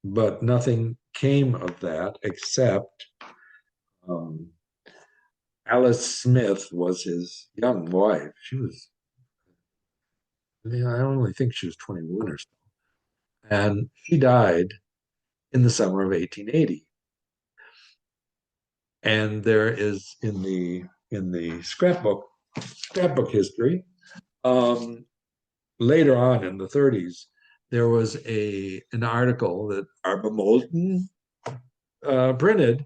But nothing came of that except Alice Smith was his young wife. She was, I only think she was 21 or so. And she died in the summer of 1880. And there is in the scrapbook history, later on in the 30s, there was an article that Arba Moulton printed.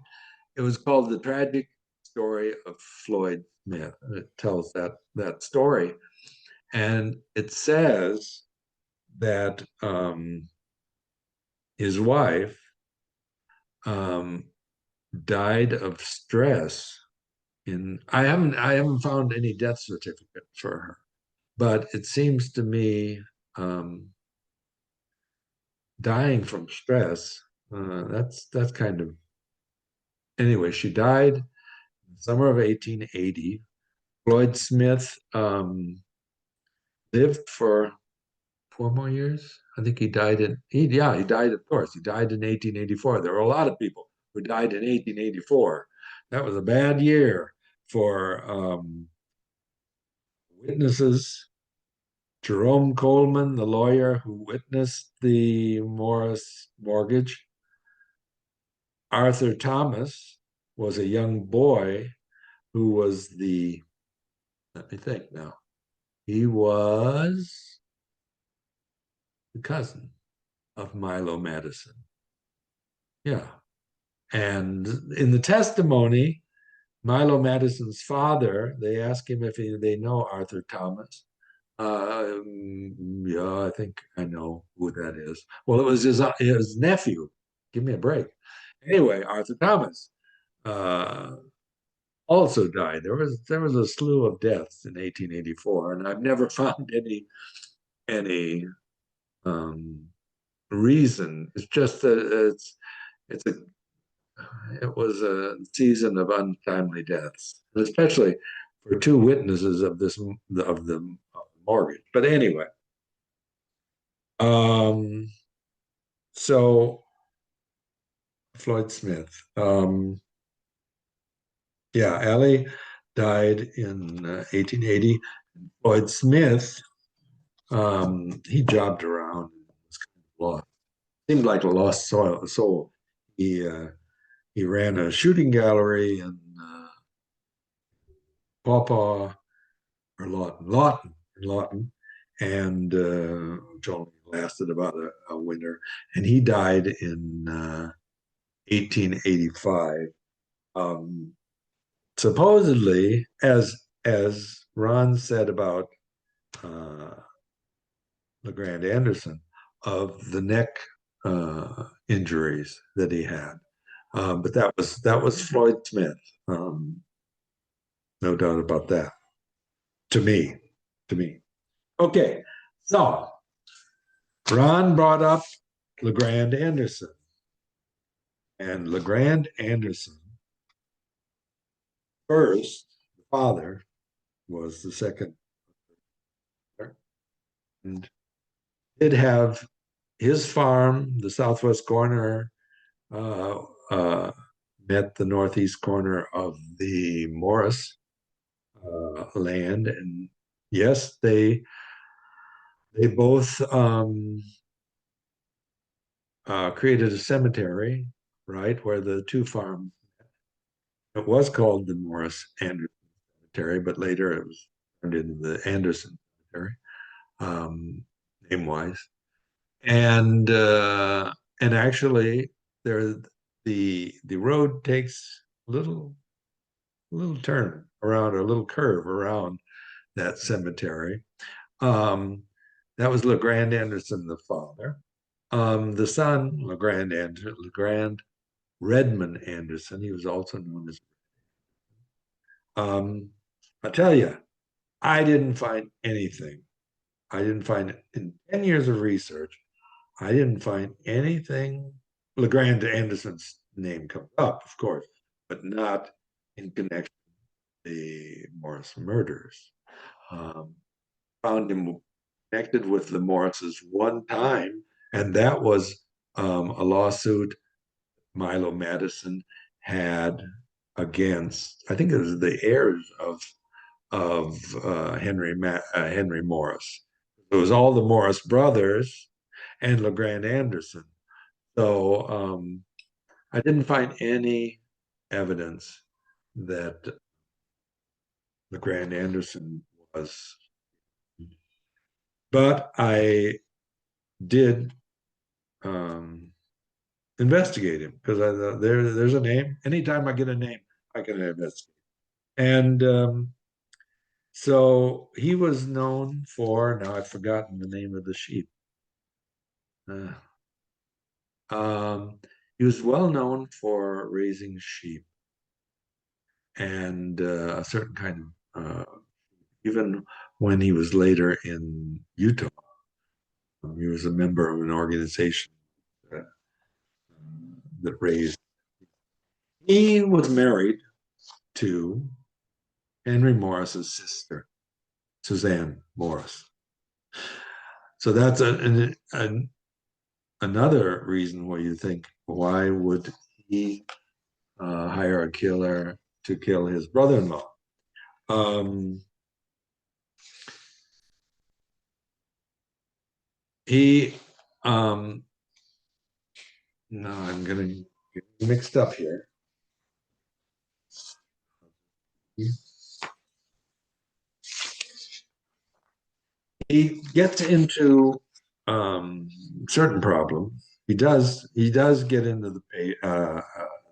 It was called "The Tragic Story of Floyd Smith," and it tells that story. And it says that his wife died of stress. I haven't found any death certificate for her, but it seems to me dying from stress. That's kind of, anyway. She died in the summer of 1880. Floyd Smith lived for 4 more years. I think he died he died, of course. He died in 1884. There were a lot of people who died in 1884. That was a bad year for Witnesses: Jerome Coleman, the lawyer who witnessed the Morris mortgage. Arthur Thomas was a young boy who was let me think now, he was the cousin of Milo Matteson. Yeah. And in the testimony, Milo Matteson's father, they ask him if they know Arthur Thomas. Yeah, I think I know who that is. Well, it was his nephew. Give me a break. Anyway, Arthur Thomas also died. There was a slew of deaths in 1884, and I've never found any reason. It's just that it's a it was a season of untimely deaths, especially for two witnesses of the mortgage. But anyway, so Floyd Smith, yeah, Allie died in 1880. Floyd Smith, he jobbed around, was kind of lost. Seemed like a lost soul. He ran a shooting gallery in Paw or Lawton, and which only lasted about a winter. And he died in 1885. Supposedly, as Ron said about LeGrand Anderson, of the neck injuries that he had. But that was Floyd Smith. No doubt about that. To me. Okay, so Ron brought up LeGrand Anderson. And LeGrand Anderson, first, the father, was the second, and did have his farm, the southwest corner, met the northeast corner of the Morris land. And yes, they both created a cemetery, right, where the two farms. It was called the Morris Anderson Cemetery, but later it was turned into the Anderson Cemetery, name-wise. And actually, the road takes a little turn around, or a little curve around that cemetery. That was LeGrand Anderson, the father. The son, LeGrand Redmond Anderson, he was also known as. I tell you, I didn't find anything. I didn't find in 10 years of research, I didn't find anything. LeGrand Anderson's name comes up, of course, but not in connection with the Morris murders. Found him connected with the Morrises one time, and that was a lawsuit Milo Matteson had against, I think it was the heirs of Henry Morris. It was all the Morris brothers and LeGrand Anderson. So I didn't find any evidence that LeGrand Anderson was, but I did investigate him because there's a name. Anytime I get a name, I can investigate. And so he was known for, now I've forgotten the name of the sheep. He was well known for raising sheep and a certain kind of, even when he was later in Utah, he was a member of an organization that raised. He was married to Henry Morris's sister, Suzanne Morris. So that's another reason why you think, why would he hire a killer to kill his brother-in-law? he, no, I'm gonna get mixed up here. He gets into certain problems. He does get into the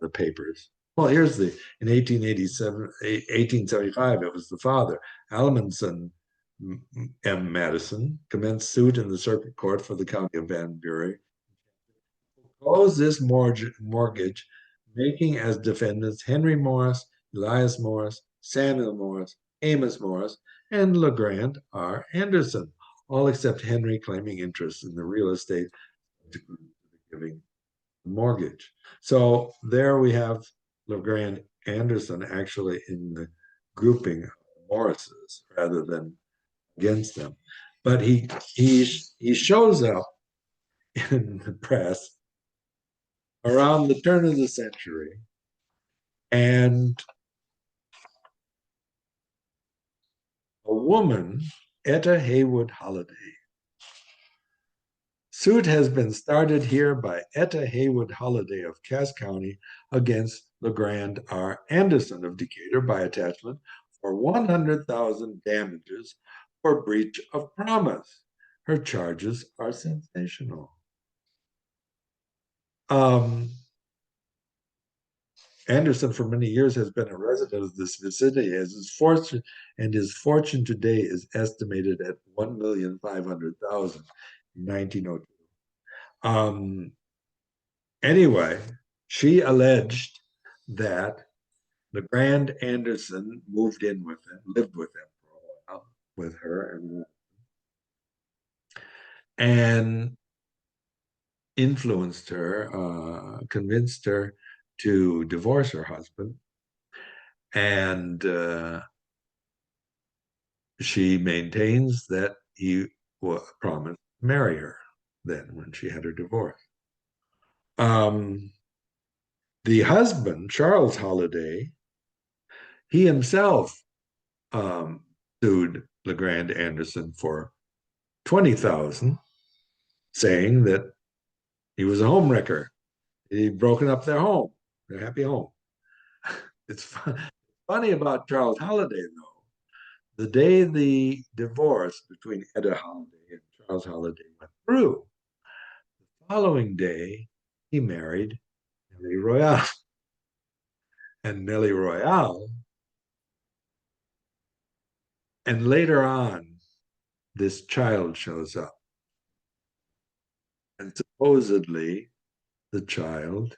papers. Well, here's in 1887, 1875, it was the father, Almanson M. Matteson, commenced suit in the circuit court for the county of Van Buren. Closed this mortgage, making as defendants Henry Morris, Elias Morris, Samuel Morris, Amos Morris, and LeGrand R. Anderson, all except Henry claiming interest in the real estate giving the mortgage. So there we have LeGrand Anderson actually in the grouping of Morrises rather than against them. But he shows up in the press around the turn of the century, and a woman, Etta Haywood Holliday. Suit has been started here by Etta Haywood Holliday of Cass County against LeGrand R. Anderson of Decatur by attachment for 100,000 damages for breach of promise. Her charges are sensational. Anderson for many years has been a resident of this vicinity, as his fortune today is estimated at 1,500,000 in 1902. Anyway, she alleged that LeGrand Anderson moved in with him, lived with him for a while, with her, and influenced her, convinced her to divorce her husband. And she maintains that he promised to marry her then when she had her divorce. The husband, Charles Holliday, he himself sued LeGrand Anderson for 20,000, saying that he was a homewrecker. He'd broken up their home, their happy home. It's funny about Charles Holliday, though. The day the divorce between Etta Holliday and Charles Holliday went through, the following day he married Nellie Royale. And Nellie Royale, and later on, this child shows up. And supposedly, the child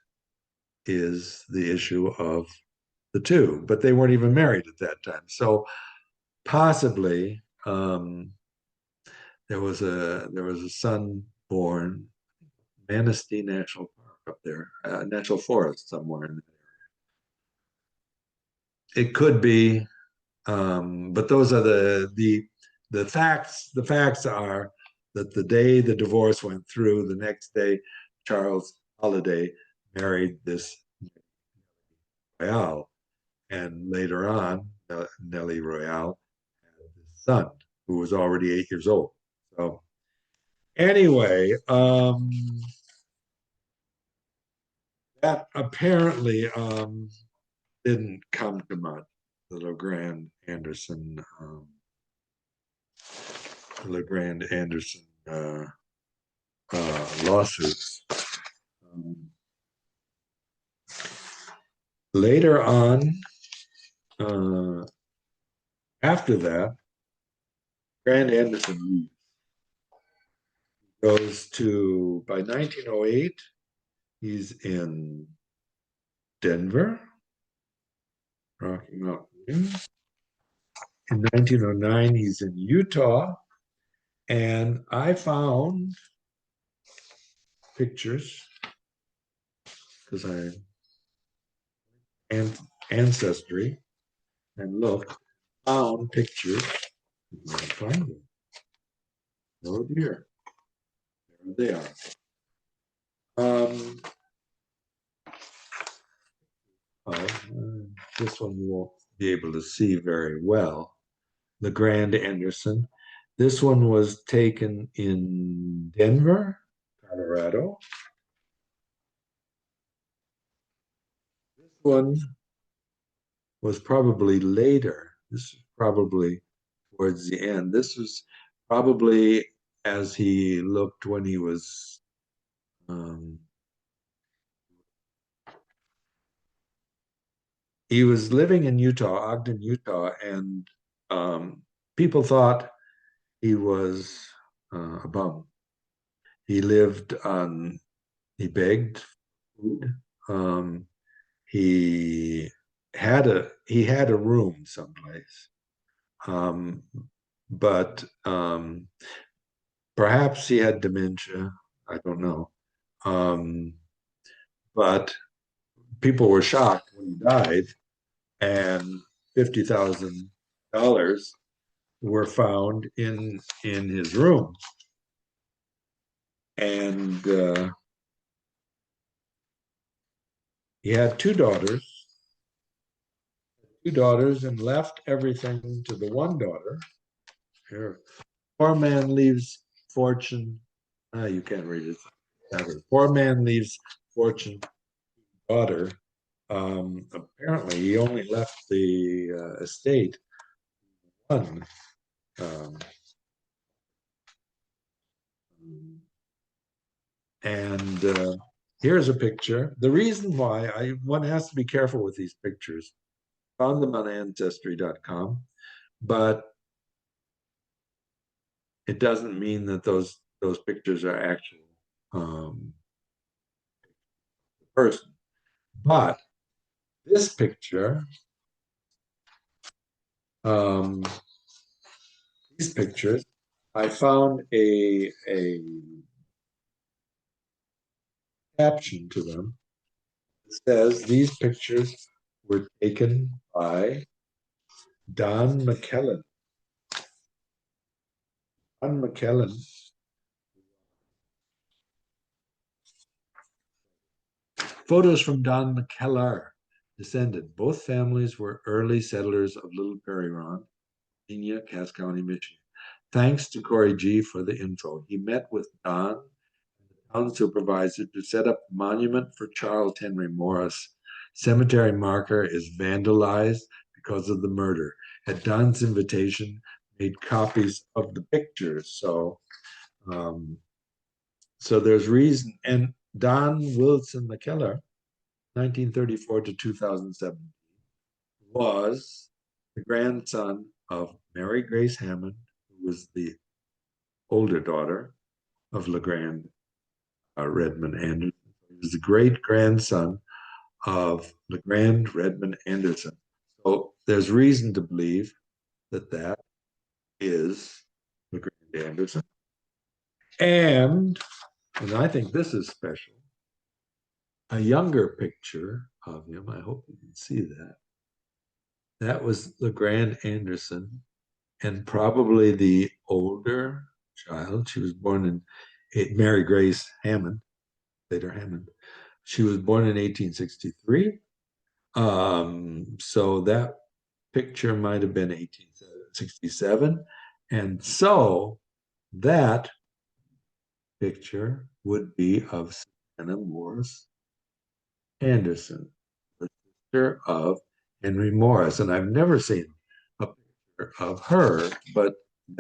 is the issue of the two, but they weren't even married at that time. So possibly there was a son born, Manistee National Park up there, National Forest somewhere in that area. It could be, but those are the facts. The facts are that the day the divorce went through, the next day, Charles Holliday married this Royale, and later on, Nellie Royale had a son who was already 8 years old. So anyway, that apparently didn't come to much. The LeGrand Anderson lawsuits. Later on, after that, Grant Anderson goes to, by 1908, he's in Denver, Rocky Mountain. In 1909, he's in Utah. And I found pictures because ancestry and found pictures. I find them. Oh dear, there they are. This one you won't be able to see very well. LeGrand Anderson This one was taken in Denver, Colorado. This one was probably later. This is probably towards the end. This was probably as he looked when he was living in Utah, Ogden, Utah, and people thought he was a bum. He lived on, he begged food. He had a room someplace, um, but perhaps he had dementia. I don't know. Um, but people were shocked when he died, and $50,000 were found in his room. And he had two daughters, and left everything to the one daughter. Here, poor man leaves fortune. You can't read it. Poor man leaves fortune, daughter. Apparently, he only left the estate one. Um, and here's a picture. The reason why one has to be careful with these pictures. Found them on ancestry.com, but it doesn't mean that those pictures are actual person. But this picture, these pictures, I found a caption to them. It says these pictures were taken by Don McKellen. Don McKellen photos from Don McKellar descendant. Both families were early settlers of Little Prairie Ron, Virginia, Cass County, Michigan. Thanks to Corey G for the info. He met with Don, the town supervisor, to set up a monument for Charles Henry Morris. Cemetery marker is vandalized because of the murder. At Don's invitation, made copies of the pictures. So there's reason. And Don Wilson McKellar, 1934 to 2007, was the grandson of Mary Grace Hammond, who was the older daughter of LeGrand Redmond Anderson. He was the great grandson of LeGrand Redmond Anderson. So there's reason to believe that that is LeGrand Anderson. And I think this is special, a younger picture of him. I hope you can see that. That was LeGrand Anderson, and probably the older child. She was born in Mary Grace Hammond, later Hammond. She was born in 1863. So that picture might have been 1867. And so that picture would be of Susanna Morris Anderson, the sister of Henry Morris. And I've never seen a picture of her, but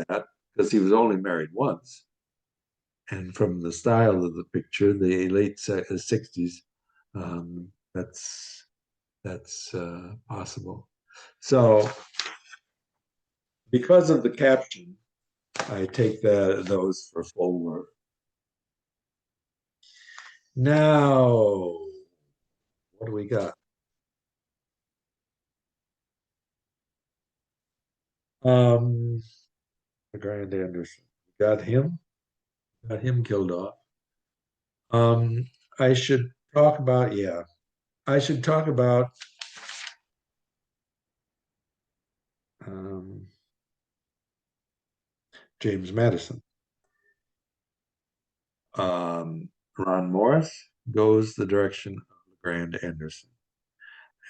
that, because he was only married once. And from the style of the picture, the late 60s, that's possible. So because of the caption, I take those for full work. Now, what do we got? Grant Anderson. Got him killed off. I should talk about, I should talk about James Matteson. Ron Morris goes the direction of LeGrand Anderson.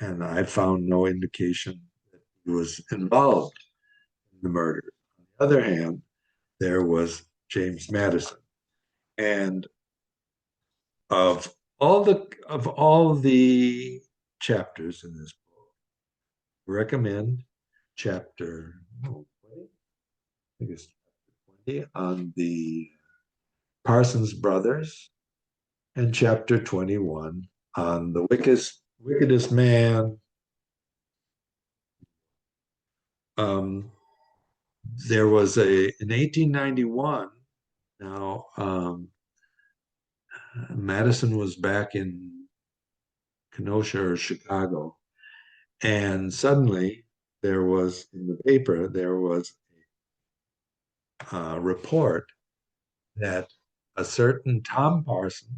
And I found no indication that he was involved in the murder. On the other hand, there was James Matteson. And of all the chapters in this book, I recommend chapter 20, I think it's chapter 20 on the Parsons brothers, and chapter 21 on the wickedest man. There was in 1891. Now, Matteson was back in Kenosha or Chicago, and suddenly there was in the paper a report that a certain Tom Parsons,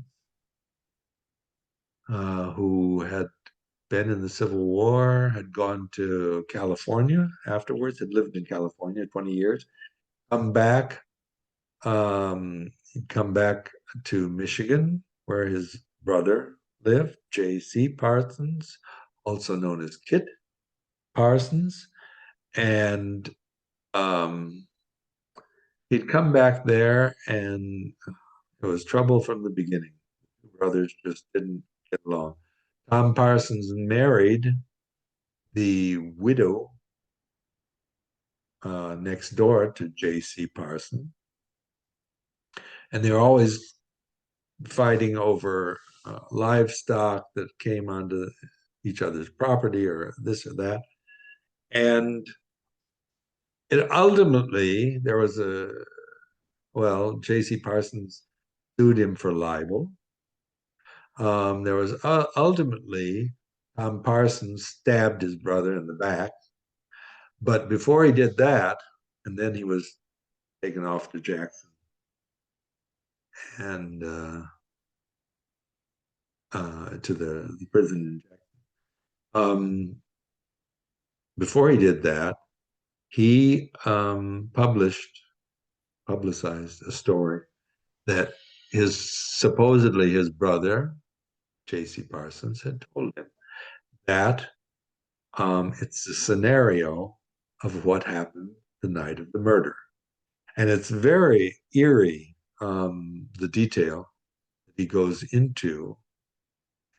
who had been in the Civil War, had gone to California afterwards, had lived in California 20 years, come back, he'd come back to Michigan, where his brother lived, J.C. Parsons, also known as Kit Parsons, and he'd come back there, and it was trouble from the beginning. The brothers just didn't get along. Tom Parsons married the widow next door to J.C. Parsons, and they were always fighting over livestock that came onto each other's property or this or that. And it ultimately, there was J.C. Parsons sued him for libel. There was ultimately, Tom Parsons stabbed his brother in the back. But before he did that, and then he was taken off to Jackson and to the prison in Jackson. Before he did that, he publicized a story that supposedly his brother, J.C. Parsons, had told him that it's a scenario of what happened the night of the murder. And it's very eerie, the detail that he goes into.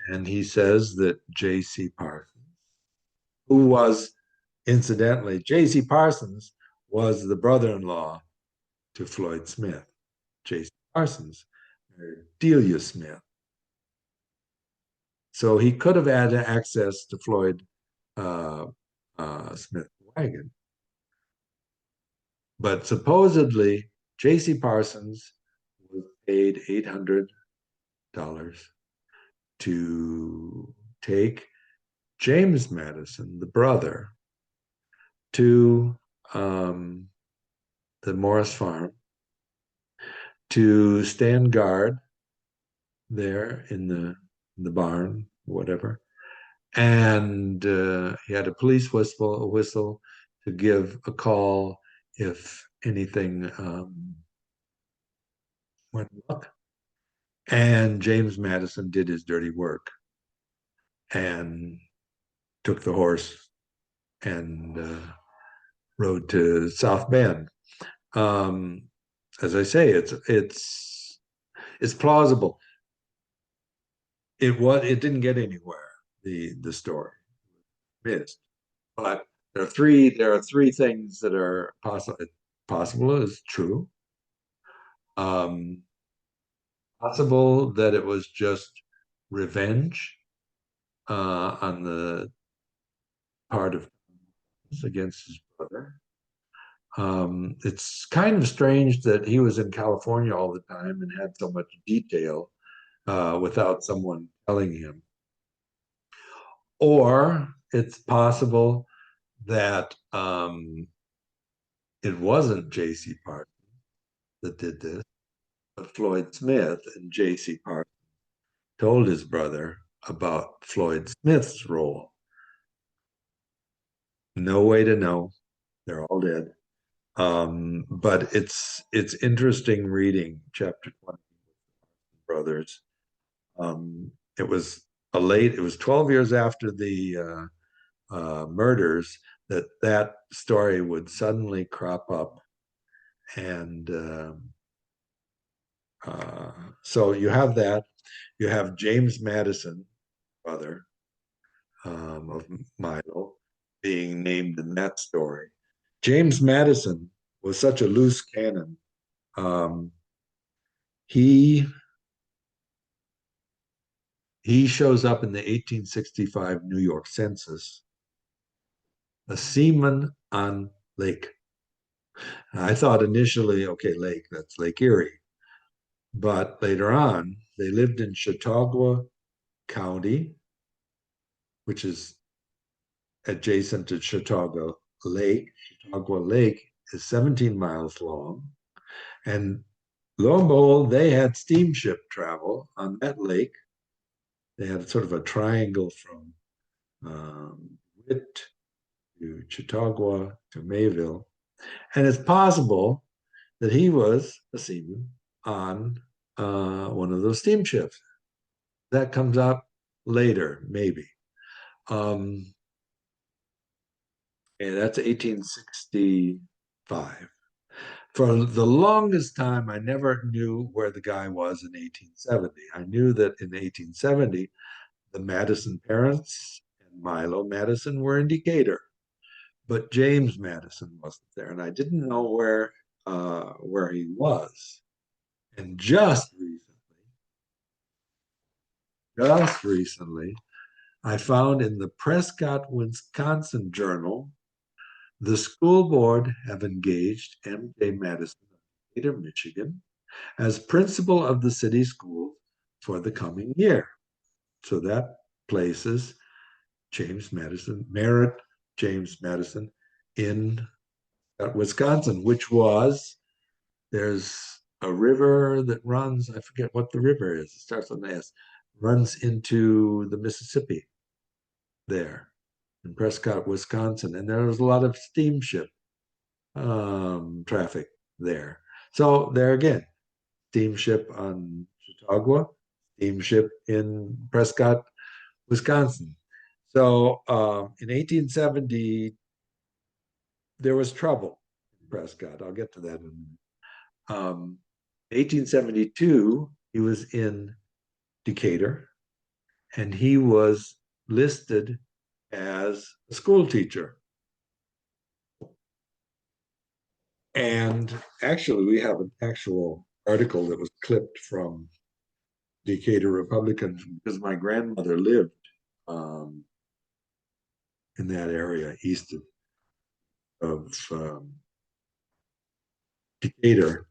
And he says that J.C. Parsons, who was, incidentally, J.C. Parsons was the brother-in-law to Floyd Smith. J.C. Parsons married Delia Smith. So he could have had access to Floyd Smith's wagon. But supposedly, J.C. Parsons was paid $800 to take James Matteson, the brother, to the Morris farm to stand guard there in the barn, whatever. And he had a police whistle to give a call if anything went wrong. And James Matteson did his dirty work and took the horse and rode to South Bend. As I say, it's plausible. It didn't get anywhere. The story missed, but there are three things that are possible is true. Possible that it was just revenge on the part of against his brother. It's kind of strange that he was in California all the time and had so much detail without someone telling him. Or it's possible that it wasn't J.C. Parsons that did this, but Floyd Smith, and J.C. Parsons told his brother about Floyd Smith's role. No way to know. They're all dead. But it's interesting reading chapter 20, Brothers. It was 12 years after the murders that story would suddenly crop up. And so you have that. You have James Matteson, brother of Milo, being named in that story. James Matteson was such a loose cannon. Um, he shows up in the 1865 New York census, a seaman on lake. I thought initially, okay, lake, that's Lake Erie. But later on, they lived in Chautauqua County, which is adjacent to Chautauqua Lake. Chautauqua Lake is 17 miles long. And lo and behold, they had steamship travel on that lake. They had sort of a triangle from Witt to Chautauqua to Mayville. And it's possible that he was a seaman on one of those steamships. That comes up later, maybe. And that's 1865. For the longest time, I never knew where the guy was in 1870. I knew that in 1870, the Matteson parents and Milo Matteson were in Decatur, but James Matteson wasn't there, and I didn't know where he was. And just recently, I found in the Prescott, Wisconsin Journal, the school board have engaged M.J. Matteson of Decatur, Michigan, as principal of the city school for the coming year. So that places James Matteson, Merritt James Matteson, in Wisconsin, which was, there's a river that runs, I forget what the river is, it starts with an S, runs into the Mississippi there in Prescott, Wisconsin. And there was a lot of steamship traffic there. So there again, steamship on Chautauqua, steamship in Prescott, Wisconsin. So in 1870, there was trouble in Prescott. I'll get to that in a minute. 1872, he was in Decatur, and he was listed as a school teacher. And actually, we have an actual article that was clipped from Decatur Republican because my grandmother lived in that area east of Decatur.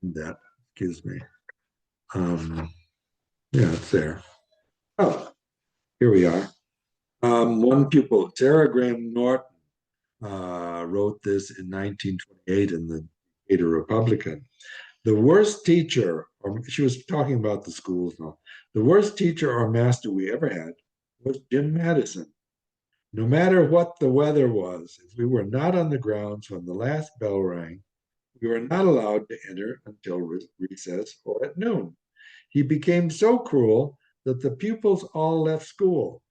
That, excuse me. Yeah, it's there. Oh, here we are. One pupil, Sarah Graham Norton, wrote this in 1928 in the Decatur Republican. The worst teacher, or she was talking about the schools now, the worst teacher or master we ever had was Jim Matteson. No matter what the weather was, if we were not on the grounds when the last bell rang, we were not allowed to enter until recess or at noon. He became so cruel that the pupils all left school.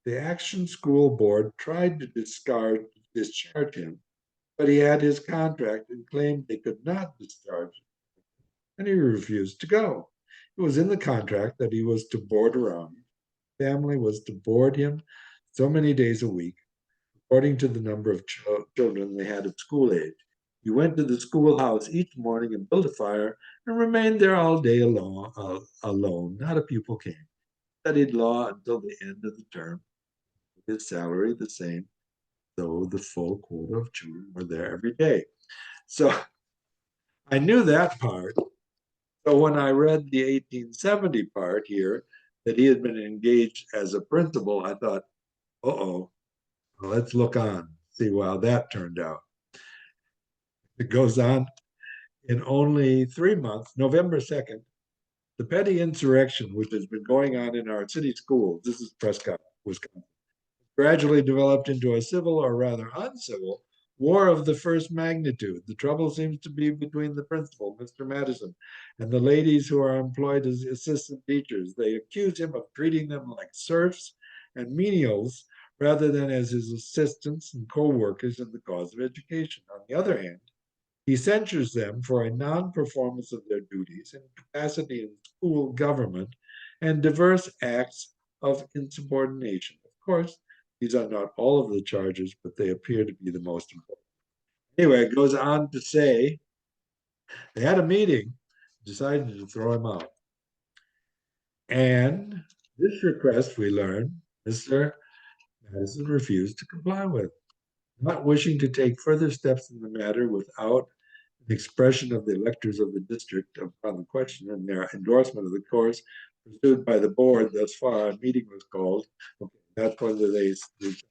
The Action School Board tried to discharge him, but he had his contract and claimed they could not discharge him, and he refused to go. It was in the contract that he was to board around. His family was to board him so many days a week, according to the number of children they had of school age. He went to the schoolhouse each morning and built a fire and remained there all day alone. Not a pupil came. Studied law until the end of the term. His salary the same, though the full quota of children were there every day. So I knew that part. So when I read the 1870 part here, that he had been engaged as a principal, I thought, uh-oh, well, let's look on, see how that turned out. It goes on. In only 3 months, November 2nd, the petty insurrection, which has been going on in our city schools, this is Prescott, Wisconsin, gradually developed into a civil, or rather uncivil, war of the first magnitude. The trouble seems to be between the principal, Mr. Matteson, and the ladies who are employed as assistant teachers. They accuse him of treating them like serfs and menials rather than as his assistants and co-workers in the cause of education. On the other hand, He censures them for a non-performance of their duties in capacity in school government and diverse acts of insubordination. Of course, these are not all of the charges, but they appear to be the most important. Anyway, it goes on to say they had a meeting, decided to throw him out. And this request, we learn, Mr. Matteson refused to comply with, not wishing to take further steps in the matter without an expression of the electors of the district upon the question and their endorsement of the course pursued by the board. Thus far, a meeting was called. Okay, that's whether they decide.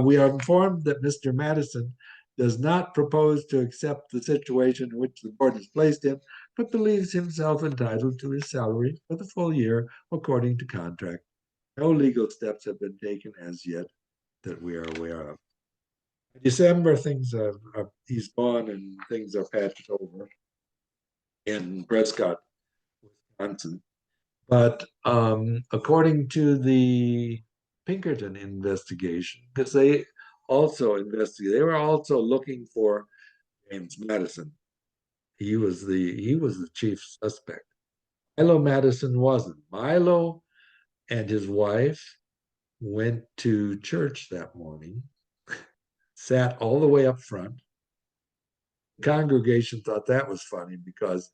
We are informed that Mr. Matteson does not propose to accept the situation in which the board has placed him, but believes himself entitled to his salary for the full year according to contract. No legal steps have been taken as yet that we are aware of. In December, he's gone and things are patched over in Prescott, Wisconsin. But according to the Pinkerton investigation, because they were also looking for James Matteson. He was the chief suspect. Milo Matteson wasn't. Milo and his wife went to church that morning, sat all the way up front. The congregation thought that was funny because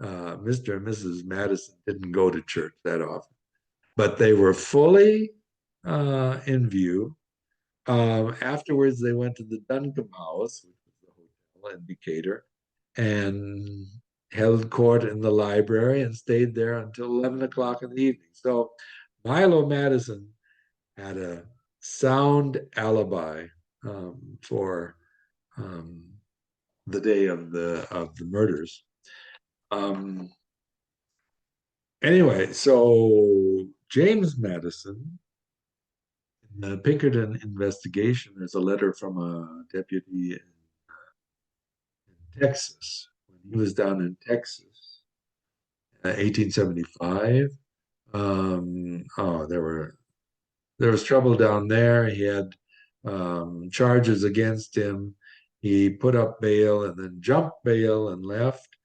Mr. and Mrs. Matteson didn't go to church that often, but they were fully in view. Afterwards, they went to the Duncombe House, which was the hotel in Decatur, and held court in the library and stayed there until 11 o'clock in the evening. So Milo Matteson had a sound alibi for the day of the murders. Anyway, so James Matteson, in the Pinkerton investigation, there's a letter from a deputy in Texas when he was down in Texas, 1875. There was trouble down there. He had charges against him. He put up bail and then jumped bail and left.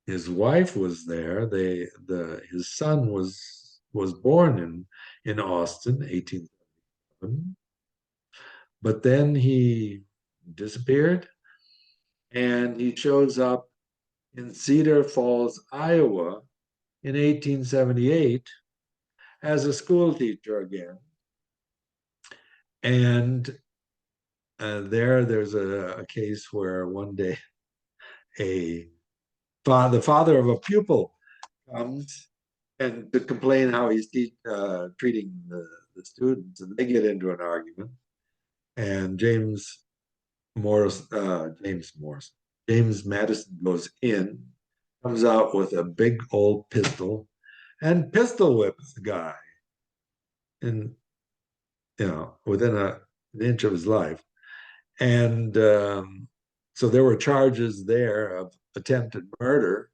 His wife was there. His son was born in Austin, 1877. But then he disappeared, and he shows up in Cedar Falls, Iowa, in 1878 as a school teacher again. And there's a case where one day the father of a pupil comes and to complain how he's treating the students, and they get into an argument. And James Matteson goes in, comes out with a big old pistol, and pistol whips the guy, and within an inch of his life. And so there were charges there of attempted murder,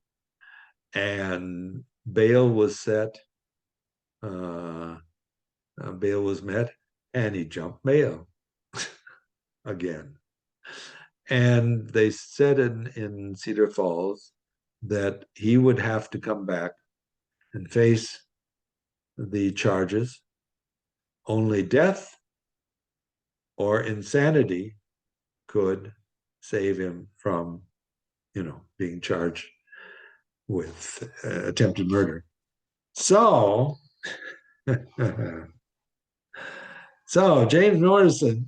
and bail was set. Bail was met, and he jumped bail again. And they said in Cedar Falls that he would have to come back and face the charges. Only death or insanity could save him from, being charged with attempted murder. So, James Matteson,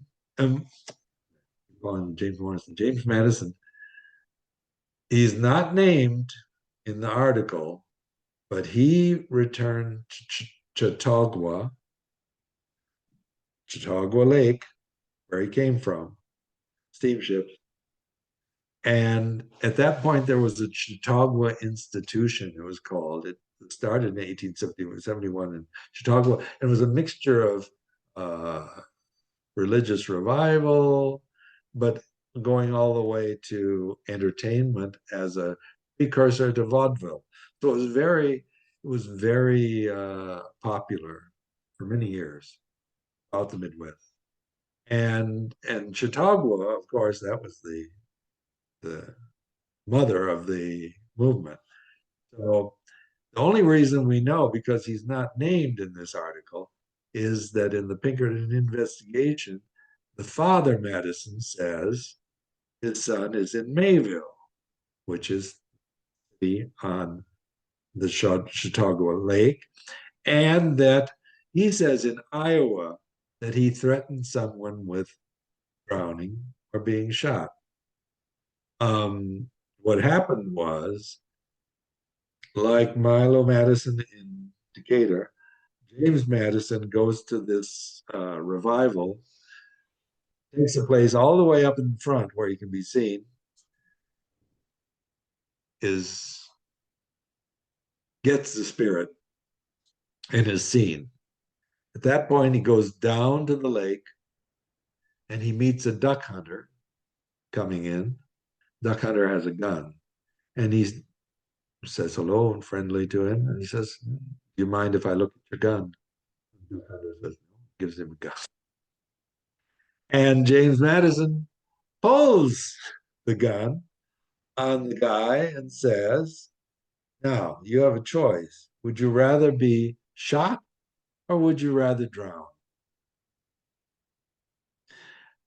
he's not named in the article, but he returned to Chautauqua Lake, where he came from, steamships. And at that point, there was a Chautauqua Institution, it was called. It started in 1871 in Chautauqua. It was a mixture of religious revival, but going all the way to entertainment as a precursor to vaudeville. So it was very popular for many years out the Midwest. And Chautauqua, of course, that was the mother of the movement. So the only reason we know, because he's not named in this article, is that in the Pinkerton investigation, the father, Matteson, says his son is in Mayville, which is on the Chautauqua Lake, and that he says in Iowa that he threatened someone with drowning or being shot. What happened was, like Milo Matteson in Decatur, James Matteson goes to this revival, takes the place all the way up in front where he can be seen, gets the spirit and is seen. At that point, he goes down to the lake and he meets a duck hunter coming in. Duck hunter has a gun, and he says hello and friendly to him, and he says, "Do you mind if I look at your gun?" Duck hunter says, no, gives him a gun. And James Matteson pulls the gun on the guy and says, now you have a choice. Would you rather be shot or would you rather drown?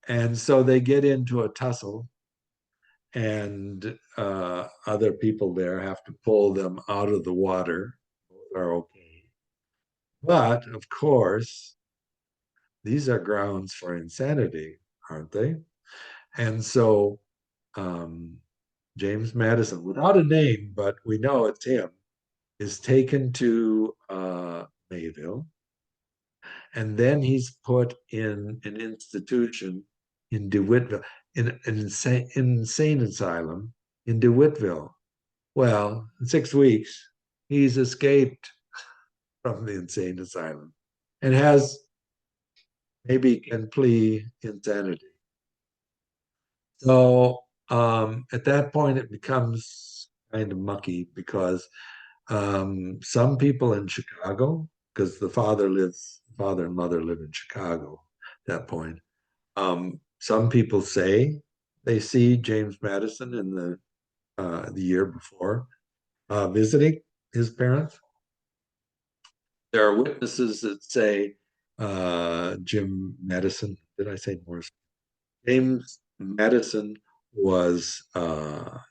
And so they get into a tussle, and other people there have to pull them out of the water. Both are okay. But of course, these are grounds for insanity, aren't they? And so James Matteson, without a name, but we know it's him, is taken to Mayville. And then he's put in an institution in DeWittville, in an insane asylum in DeWittville. Well, in 6 weeks, he's escaped from the insane asylum and has maybe can plea insanity. So at that point, it becomes kind of mucky because some people in Chicago, because the father and mother live in Chicago at that point. Some people say they see James Matteson in the year before visiting his parents. There are witnesses that say Jim Matteson, did I say Morris? James Matteson was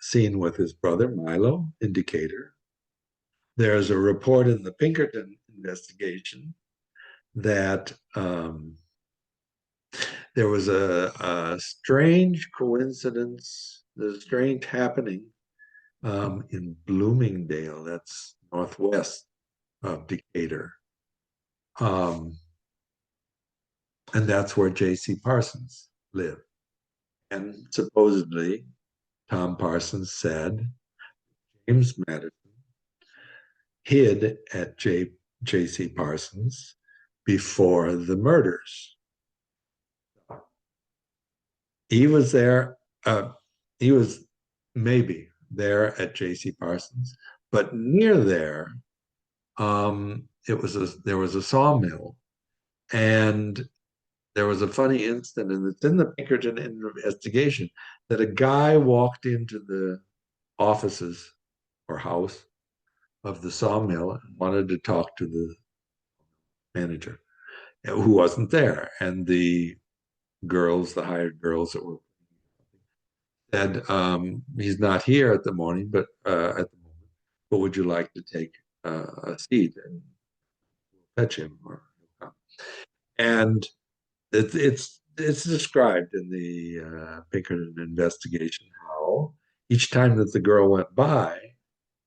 seen with his brother Milo in Decatur. There's a report in the Pinkerton investigation that there was a strange coincidence, a strange happening in Bloomingdale, that's northwest of Decatur. And that's where J.C. Parsons lived. And supposedly, Tom Parsons said James Madison hid at J.C. Parsons before the murders. He was there, he was maybe there at J.C. Parsons, but near there, there was a sawmill, and there was a funny incident, and it's in the Pinkerton investigation, that a guy walked into the offices or house of the sawmill and wanted to talk to the manager, who wasn't there. And the girls, the hired girls that were said, he's not here at the moment, but would you like to take a seat and fetch him? And it's described in the Pinkerton investigation how each time that the girl went by,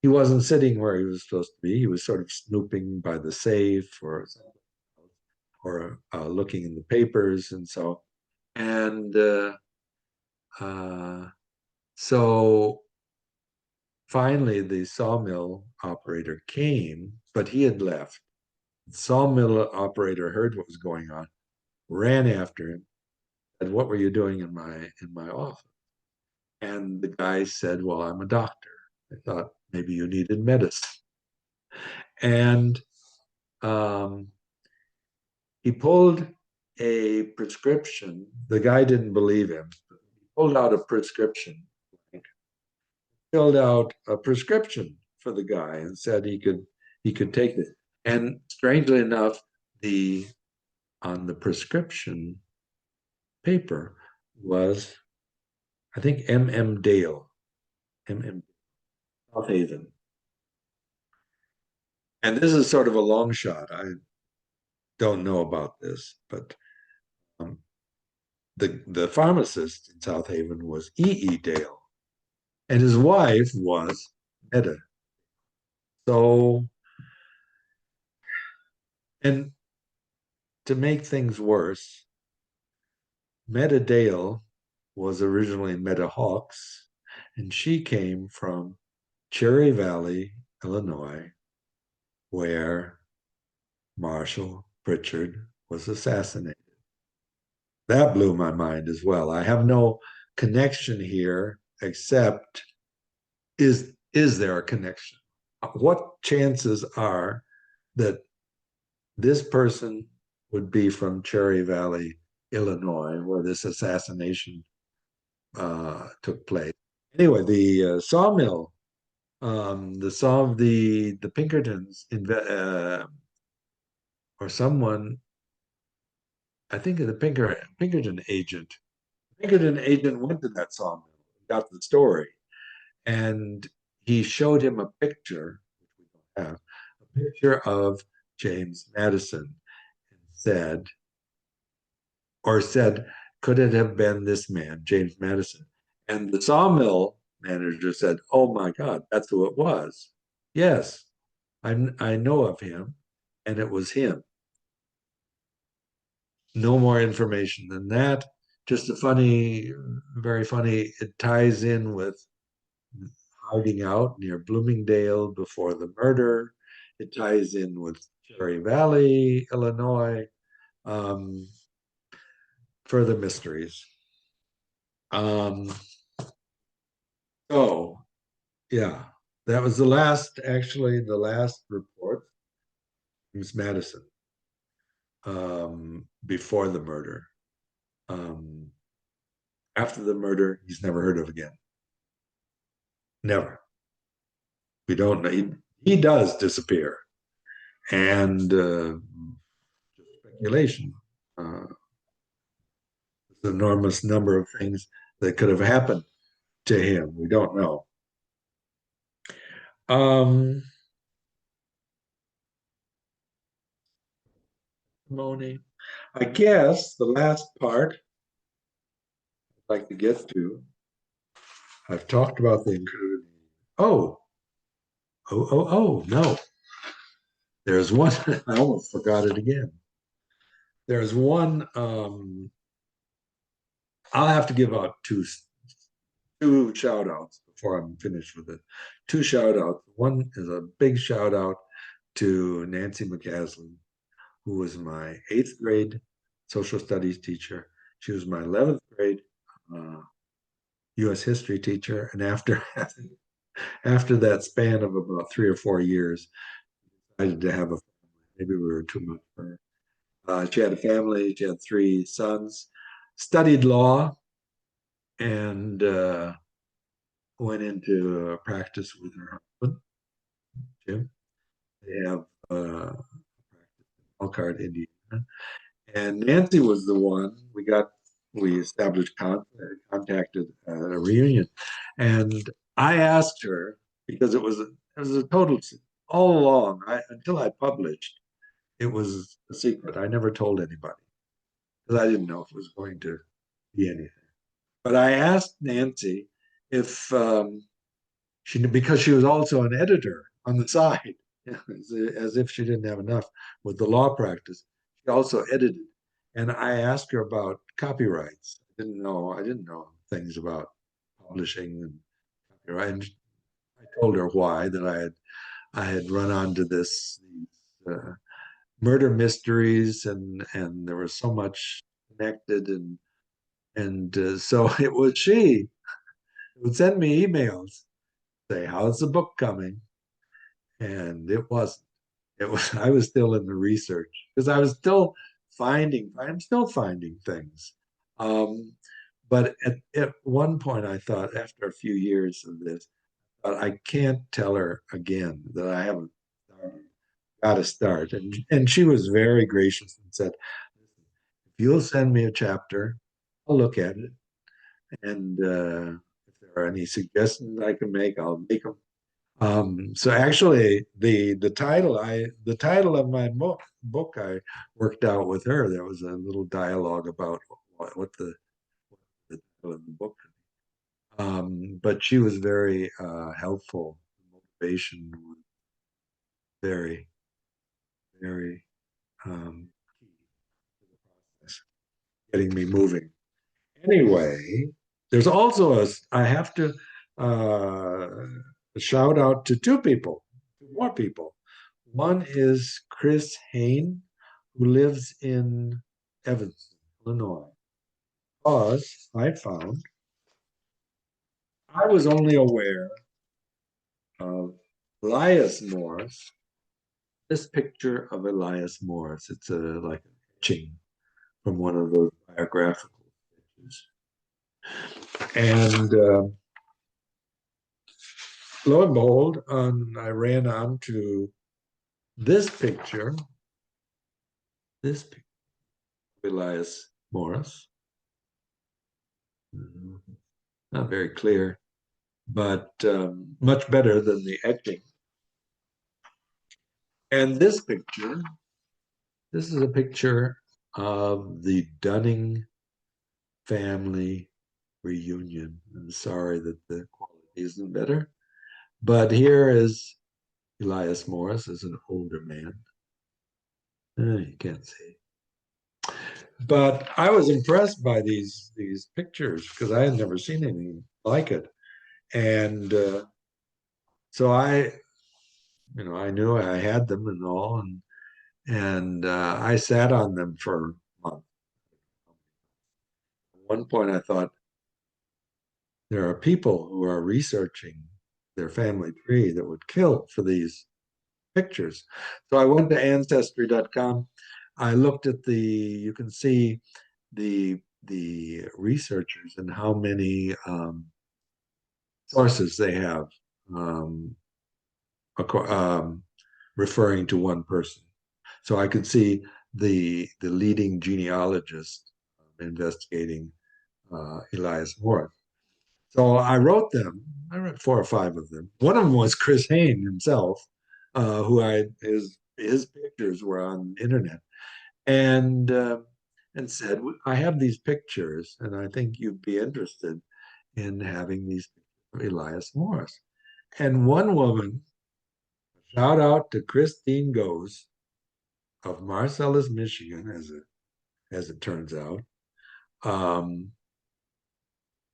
he wasn't sitting where he was supposed to be. He was sort of snooping by the safe or looking in the papers and so. And so finally, the sawmill operator came, but he had left. The sawmill operator heard what was going on, ran after him, said, "What were you doing in my office?" And the guy said, "Well, I'm a doctor. I thought maybe you needed medicine." And he pulled a prescription. The guy didn't believe him. He pulled out a prescription, filled out a prescription for the guy, and said he could take it. And strangely enough, the on the prescription paper was, I think, M.M. Dale, M.M. South Haven. And this is sort of a long shot. I don't know about this, but um, the pharmacist in South Haven was E.E. Dale, and his wife was Meta. So, and to make things worse, Meta Dale was originally Meta Hawks, and she came from Cherry Valley, Illinois, where Marshall Pritchard was assassinated. That blew my mind as well. I have no connection here except is there a connection? What chances are that this person would be from Cherry Valley, Illinois, where this assassination took place? Anyway, the sawmill, the Pinkertons, or someone, I think the Pinkerton agent. Pinkerton agent went to that sawmill, got the story, and he showed him a picture, which we don't have, a picture of James Matteson, and said, could it have been this man, James Matteson? And the sawmill manager said, oh my God, that's who it was. Yes, I know of him, and it was him. No more information than that. Just a funny, very funny, it ties in with hiding out near Bloomingdale before the murder. It ties in with Cherry Valley, Illinois. Um, further mysteries. So, yeah, that was the last report. James Matteson, before the murder. After the murder, he's never heard of again. Never. We don't know. He does disappear. And speculation. There's an enormous number of things that could have happened to him. We don't know. Testimony. I guess the last part I'd like to get to, I've talked about the incriminating. No. There's one, I almost forgot it again. There's one, I'll have to give out two shout outs before I'm finished with it. Two shout outs. One is a big shout out to Nancy McCaslin, who was my 8th grade social studies teacher. She was my 11th grade U.S. history teacher. And after that span of about 3 or 4 years, I decided to have a family. Maybe we were too much for her. She had a family. She had 3 sons, studied law, and went into practice with her husband, Jim. They have practice in Elkhart, Indiana. And Nancy was the one we established contacted at a reunion. And I asked her, because it was a total, all along, until I published, it was a secret. I never told anybody because I didn't know if it was going to be anything. But I asked Nancy if because she was also an editor on the side, as if she didn't have enough with the law practice. She also edited. And I asked her about copyrights. I didn't know things about publishing and copyright. And I told her why, that I had run onto these murder mysteries, and there was so much connected, and so it was she who would send me emails, say, how's the book coming? And it wasn't. I was still in the research because I was still I'm still finding things. But at one point, I thought, after a few years of this, I can't tell her again that I haven't got to start. And she was very gracious and said, if you'll send me a chapter, I'll look at it. And if there are any suggestions I can make, I'll make them. So actually, the title of my book I worked out with her. There was a little dialogue about what the title of the book. But she was very helpful. Motivation was very, very key to the process, getting me moving. Anyway, there's also I have to uh, shout out to two more people. One is Chris Hain, who lives in Evanston, Illinois. Because I was only aware of Elias Morris, this picture of Elias Morris. It's like an etching from one of those biographical pictures. And lo and behold, I ran on to this picture of Elias Morris. Not very clear, but much better than the etching. And this is a picture of the Dunning family reunion. I'm sorry that the quality isn't better, but here is Elias Morris as an older man. You can't see. But I was impressed by these pictures because I had never seen anything like it. And so I knew I had them and all, and I sat on them for months. At one point, I thought there are people who are researching their family tree that would kill for these pictures. So I went to ancestry.com. I looked at you can see the researchers and how many sources they have referring to one person. So I could see the leading genealogist investigating Elias Morris. So I wrote them. I wrote 4 or 5 of them. One of them was Chris Hain himself, who his pictures were on the internet, and said, "I have these pictures, and I think you'd be interested in having these pictures of Elias Morris." And one woman, shout out to Christine Goes of Marcellus, Michigan, as it turns out.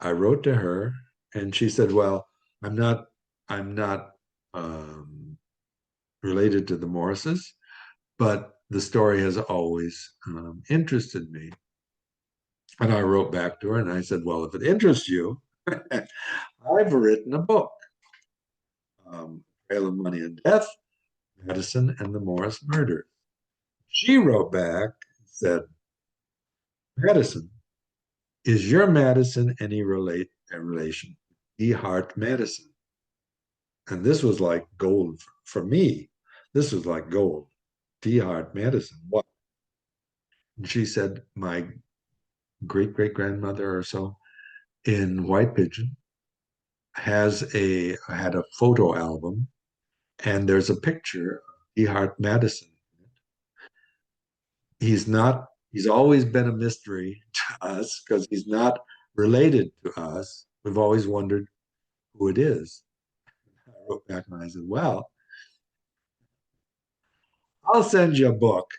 I wrote to her, and she said, "Well, I'm not related to the Morrises, but the story has always interested me." And I wrote back to her, and I said, "Well, if it interests you, I've written a book, Trail of Money and Death, Matteson and the Morris Murder." She wrote back and said, "Matteson, is your Matteson any relation to E. Hart Matteson?" And this was like gold for me. This was like gold. T. Hart Matteson, what? And she said, "My great great grandmother or so in White Pigeon had a photo album, and there's a picture of T. Hart Matteson. He's always been a mystery to us because he's not related to us. We've always wondered who it is." I wrote back and I said, "Well, I'll send you a book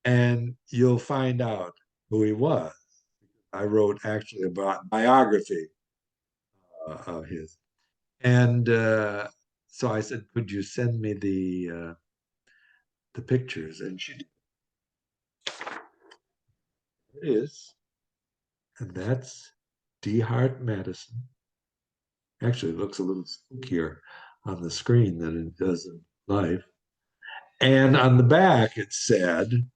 and you'll find out who he was." I wrote actually about biography of his. And so I said, "Could you send me the pictures?" And she did. It is. And that's D. Hart Matteson. Actually, it looks a little spookier on the screen than it does in life. And on the back, it said,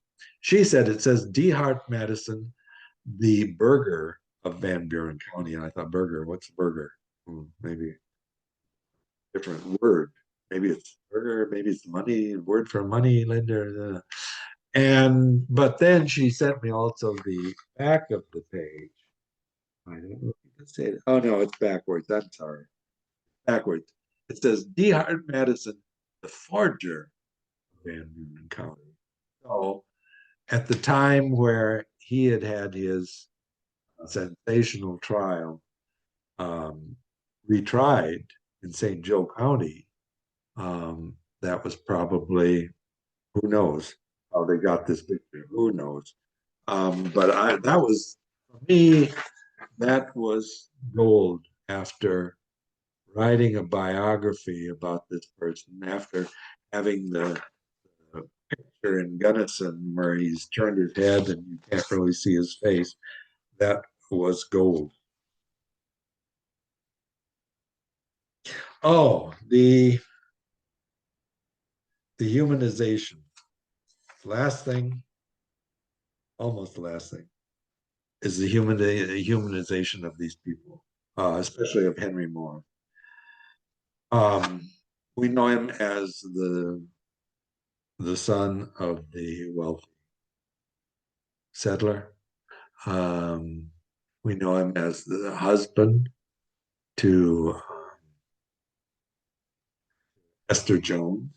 She said it says D. Hart Matteson, the burger of Van Buren County. And I thought, burger, what's burger? Maybe different word. Maybe it's burger, maybe it's money, word for money lender. But then she sent me also the back of the page. I don't know if you can say it. Oh no, it's backwards. I'm sorry. Backwards. It says D. Hart Matteson, the forger of Van Buren County. So at the time where he had had his sensational trial retried in St. Joe County, that was probably, who knows how they got this picture, who knows. That was, for me, that was gold after writing a biography about this person, after having the picture in Gunnison where he's turned his head and you can't really see his face. That was gold. Oh, the humanization. Last thing, almost the last thing, is the humanization of these people, especially of Henry Moore. We know him as the son of the wealthy settler. We know him as the husband to Esther Jones.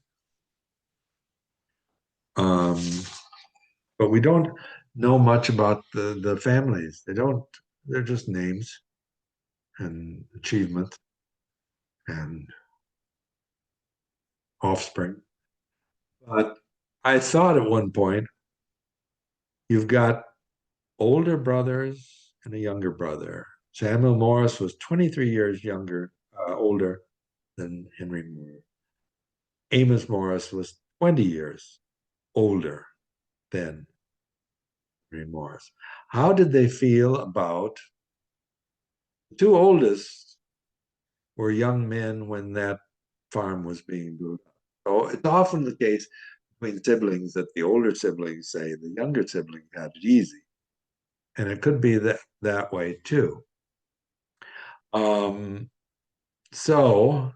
But we don't know much about the families. They're just names and achievement and offspring. But I thought at one point, you've got older brothers and a younger brother. Samuel Morris was 23 years older than Henry Moore. Amos Morris was 20 years older than Henry Morris. How did they feel about the two oldest were young men when that farm was being built up? So it's often the case between siblings that the older siblings say the younger siblings had it easy. And it could be that way too. Um, so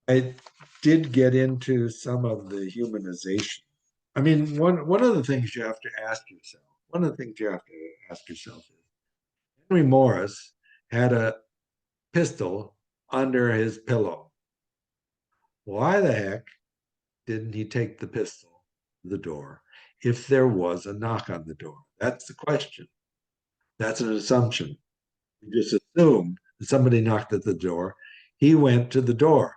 I did get into some of the humanization. I mean, one of the things you have to ask yourself, is Henry Morris had a pistol under his pillow. Why the heck didn't he take the pistol to the door if there was a knock on the door? That's the question. That's an assumption. You just assumed that somebody knocked at the door. He went to the door.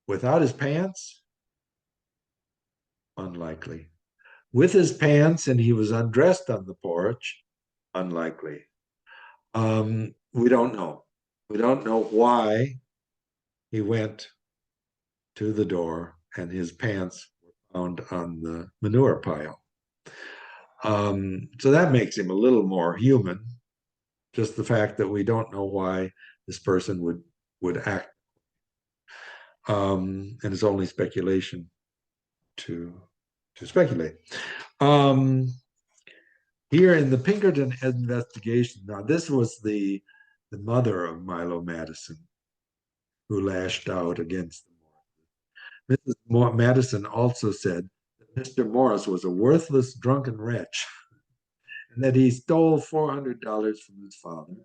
Without his pants? Unlikely. With his pants and he was undressed on the porch? Unlikely. We don't know. We don't know why he went to the door and his pants were found on the manure pile. So that makes him a little more human. Just the fact that we don't know why this person would act. And it's only speculation to speculate. Here in the Pinkerton investigation, now this was the mother of Milo Matteson who lashed out against the Morris. Mrs. Matteson also said that Mr. Morris was a worthless, drunken wretch and that he stole $400 from his father,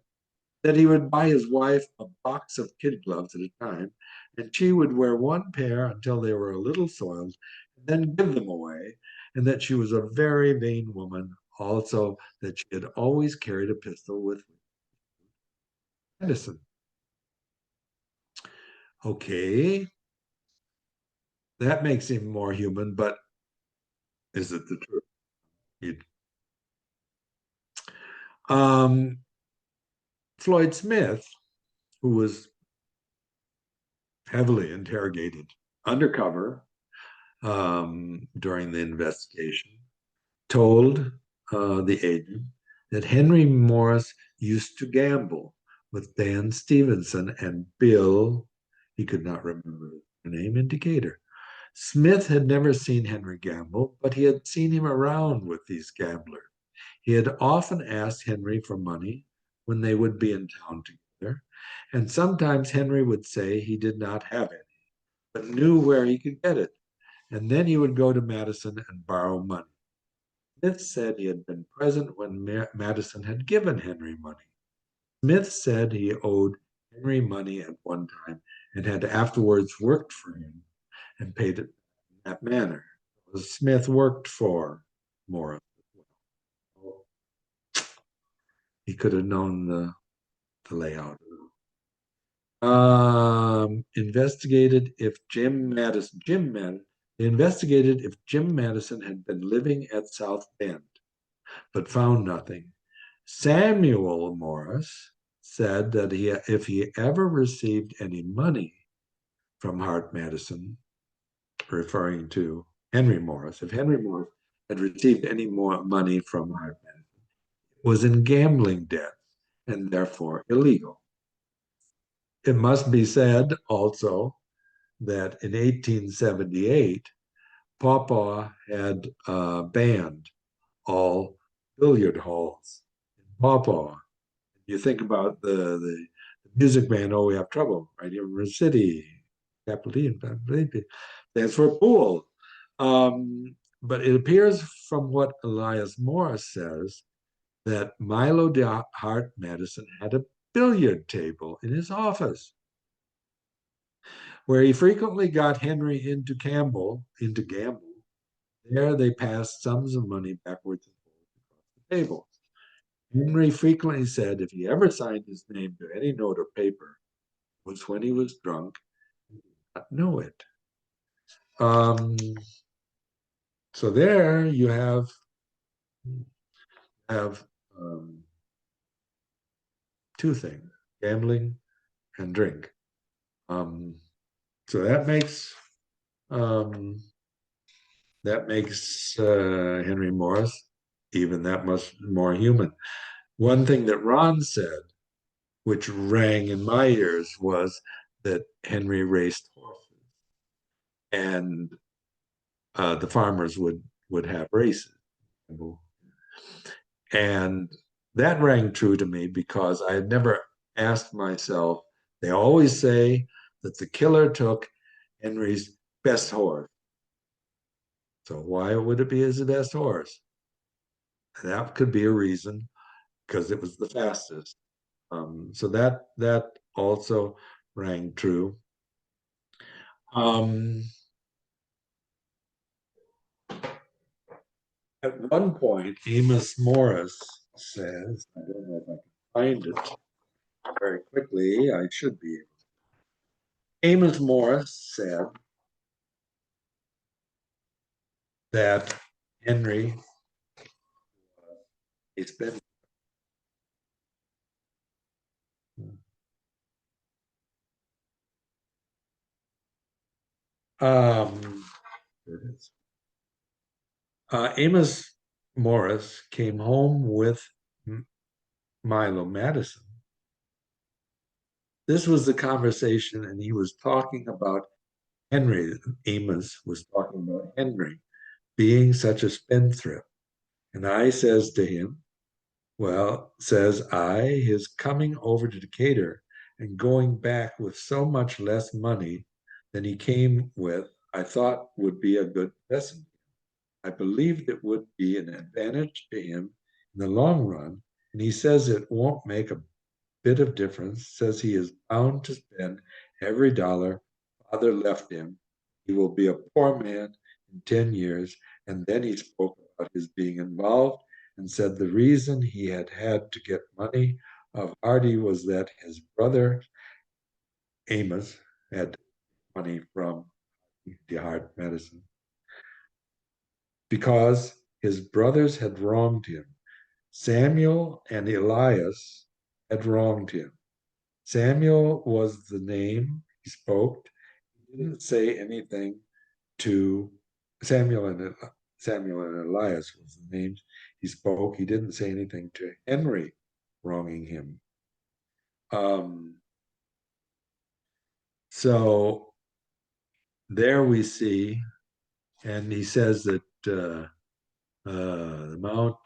that he would buy his wife a box of kid gloves at a time, and she would wear one pair until they were a little soiled, and then give them away, and that she was a very vain woman, also that she had always carried a pistol with medicine. Okay, that makes him more human, but is it the truth? Floyd Smith, who was heavily interrogated undercover during the investigation, told the agent that Henry Morris used to gamble with Dan Stevenson and Bill, he could not remember the name, indicator. Smith had never seen Henry gamble, but he had seen him around with these gamblers. He had often asked Henry for money when they would be in town together, and sometimes Henry would say he did not have any, but knew where he could get it, and then he would go to Matteson and borrow money. Smith said he had been present when Matteson had given Henry money. Smith said he owed Henry money at one time and had afterwards worked for him and paid it in that manner. Smith worked for Morris. He could have known the layout. Investigated if they investigated if Jim Matteson had been living at South Bend, but found nothing. Samuel Morris said that if he ever received any money from Hart Matteson, referring to Henry Morris, if Henry Morris had received any more money from Hart Matteson, it was in gambling debt and therefore illegal. It must be said also that in 1878, Pawpaw had banned all billiard halls in Pawpaw. You think about the music band, Oh, We Have Trouble, right here in the city, Capitol stands for pool. But it appears from what Elias Morris says that Milo Hart Matteson had a billiard table in his office where he frequently got Henry into gamble. There they passed sums of money backwards and forwards across the table. Henry frequently said if he ever signed his name to any note or paper, it was when he was drunk and did not know it. So there you have two things: gambling and drink. So that makes Henry Morris even that much more human. One thing that Ron said, which rang in my ears, was that Henry raced horses, and the farmers would have races, and that rang true to me because I had never asked myself. They always say that the killer took Henry's best horse. So why would it be his best horse? That could be a reason because it was the fastest. So that also rang true. At one point, Amos Morris says, I don't know if I can find it very quickly. I should be able. Amos Morris said that Henry has been Amos Morris came home with Milo Matteson. This was the conversation, and he was talking about Henry. Amos was talking about Henry being such a spendthrift. And I says to him, well, says I, his coming over to Decatur and going back with so much less money than he came with, I thought would be a good lesson. I believed it would be an advantage to him in the long run. And he says it won't make a bit of difference, says he is bound to spend every dollar father left him. He will be a poor man in 10 years. And then he spoke about his being involved and said the reason he had to get money of Hardy was that his brother Amos had money from the Hart Matteson because his brothers had wronged him. Samuel and Elias had wronged him. Samuel was the name he spoke. He didn't say anything to Samuel and Elias was the names he spoke. He didn't say anything to Henry wronging him. So there we see, and he says that the amount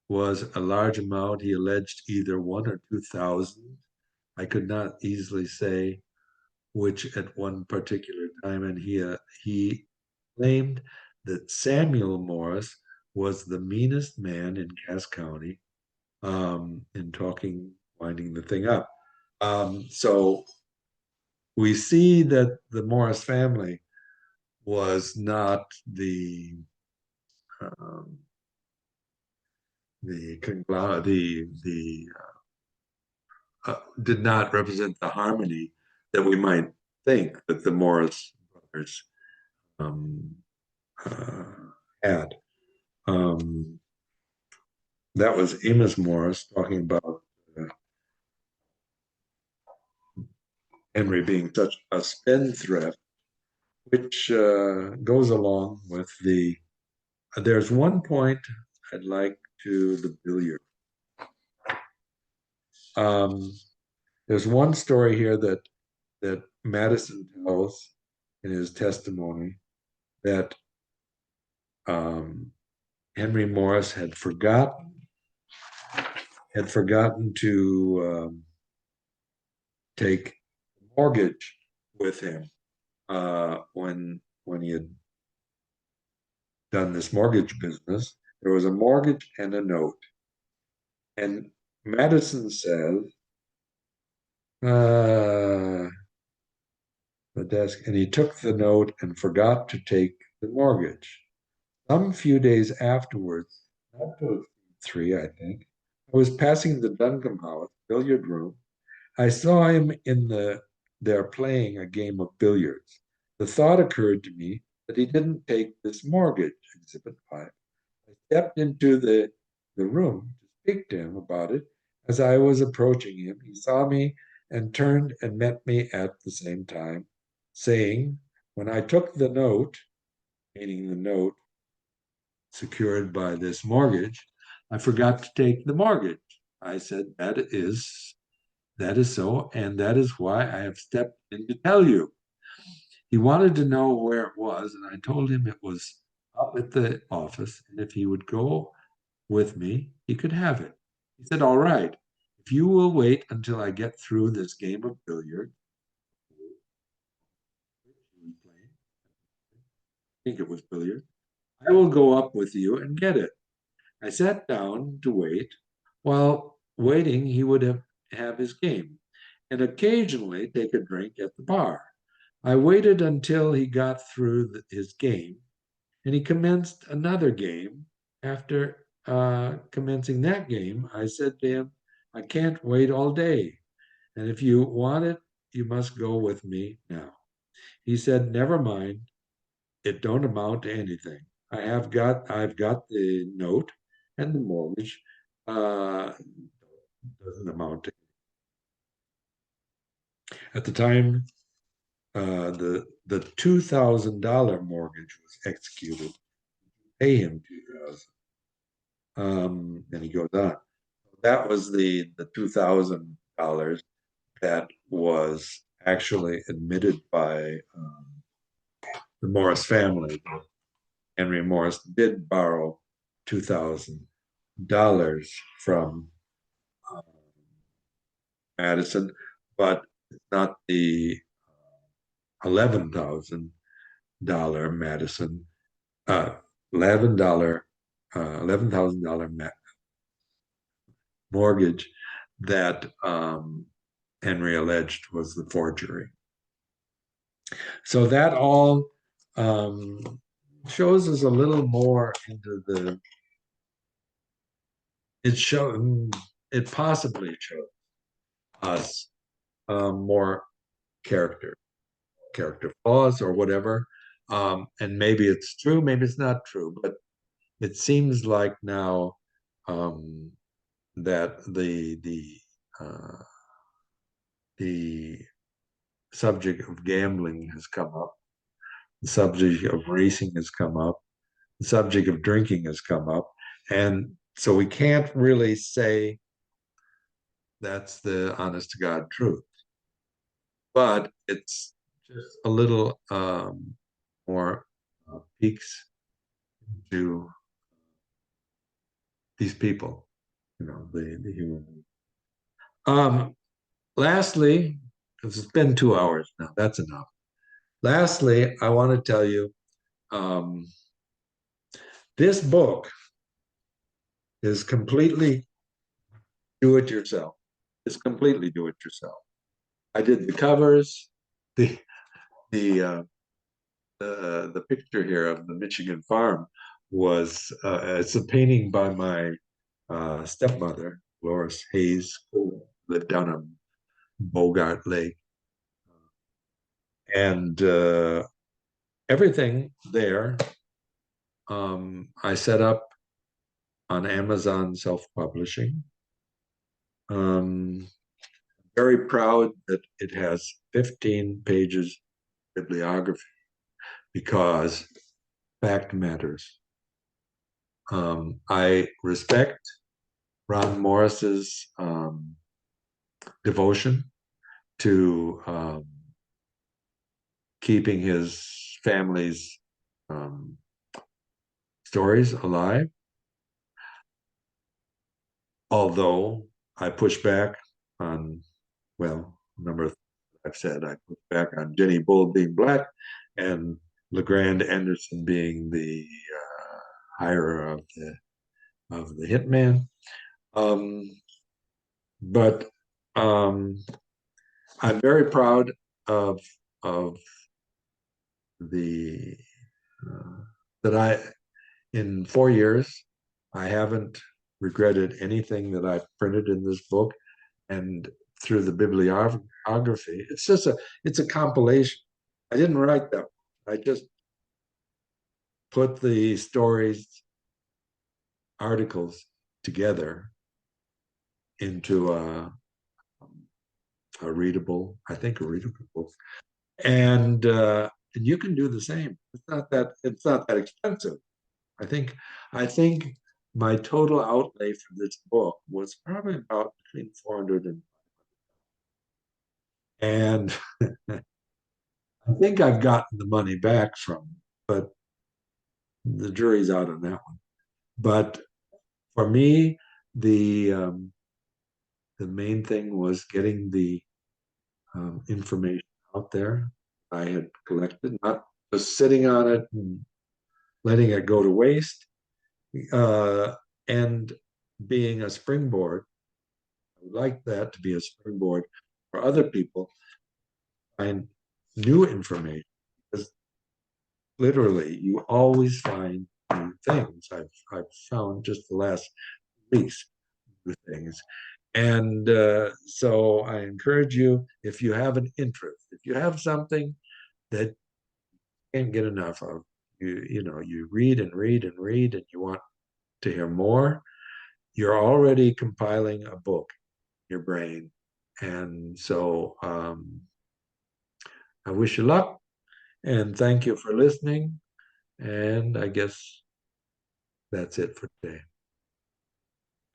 was a large amount. He alleged either 1 or 2,000. I could not easily say which at one particular time, and he claimed that Samuel Morris was the meanest man in Cass County, in winding the thing up. So we see that the Morris family was not um, did not represent the harmony that we might think that the Morris brothers um, uh, had. Um, that was Amos Morris talking about Henry being such a spendthrift, which goes along with there's one point I'd like to the billiard. Um, there's one story here that Matteson tells in his testimony that Henry Morris had forgotten to take mortgage with him when he had done this mortgage business. There was a mortgage and a note, and Matteson says the desk, and he took the note and forgot to take the mortgage. Some few days afterwards, not till 3, I think, I was passing the Duncombe House billiard room. I saw him there playing a game of billiards. The thought occurred to me that he didn't take this mortgage, Exhibit 5. I stepped into the room to speak to him about it. As I was approaching him, he saw me and turned and met me at the same time, saying, when I took the note, meaning the note secured by this mortgage, I forgot to take the mortgage. I said, that is so, and that is why I have stepped in to tell you. He wanted to know where it was, and I told him it was up at the office, and if he would go with me, he could have it. He said, all right, if you will wait until I get through this game of billiards. I think it was billiards. I will go up with you and get it. I sat down to wait. While waiting, he would have his game and occasionally take a drink at the bar. I waited until he got through his game, and he commenced another game. After commencing that game, I said to him, I can't wait all day, and if you want it, you must go with me now. He said, never mind, it don't amount to anything. I've got the note, and the mortgage doesn't amount to. At the time, the $2,000 mortgage was executed. Pay him $2,000, and he goes on. That was the $2,000 that was actually admitted by the Morris family. Henry Morris did borrow $2,000 from Matteson, but it's not the $11,000 Matteson, $11,000 mortgage that Henry alleged was the forgery. So that all shows us a little more into it possibly shows us more character flaws or whatever. And maybe it's true, maybe it's not true, but it seems like now that the subject of gambling has come up, the subject of racing has come up, the subject of drinking has come up, and so we can't really say that's the honest to God truth. But it's just a little more peeks into these people, the human. Lastly, 'cause it's been 2 hours now, that's enough. Lastly, I want to tell you, this book is completely do-it-yourself. It's completely do-it-yourself. I did the covers, the the the picture here of the Michigan farm was it's a painting by my stepmother, Loris Hayes, who lived down on Bogart Lake, and everything there I set up on Amazon self-publishing. Very proud that it has 15 pages bibliography because fact matters. I respect Ron Morris's devotion to keeping his family's stories alive. Although I push back on, well, a number of things I've said. I push back on Jenny Bull being black and LeGrand Anderson being the hirer of the hitman. But I'm very proud of the that in 4 years I haven't regretted anything that I've printed in this book, and through the bibliography, it's a compilation. I didn't write that. I just put the stories, articles together into a readable book, and you can do the same. It's not that expensive. I think my total outlay for this book was probably about between 400 and I think I've gotten the money back from, but the jury's out on that one. But for me, the main thing was getting the information out there I had collected, not just sitting on it and letting it go to waste, and being a springboard. I would like that to be a springboard for other people to find new information, because literally you always find new things. I've found just the last weeks new things. And so I encourage you, if you have an interest, if you have something that you can't get enough of, you read and read and read, and you want to hear more, you're already compiling a book in your brain. And so I wish you luck, and thank you for listening. And I guess that's it for today.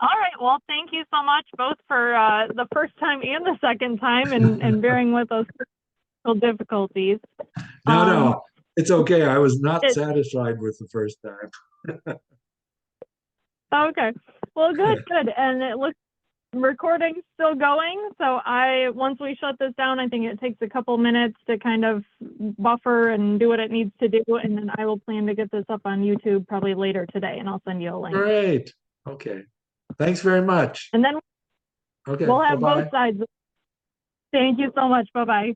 All right. Well, thank you so much both for the first time and the second time and bearing with those difficulties. No, it's okay. I was not satisfied with the first time. Okay. Well, good. And it looks recording still going. So once we shut this down, I think it takes a couple minutes to kind of buffer and do what it needs to do. And then I will plan to get this up on YouTube probably later today, and I'll send you a link. Great. Okay. Thanks very much. And then okay, we'll have bye-bye. both sides. Thank you so much. Bye-bye.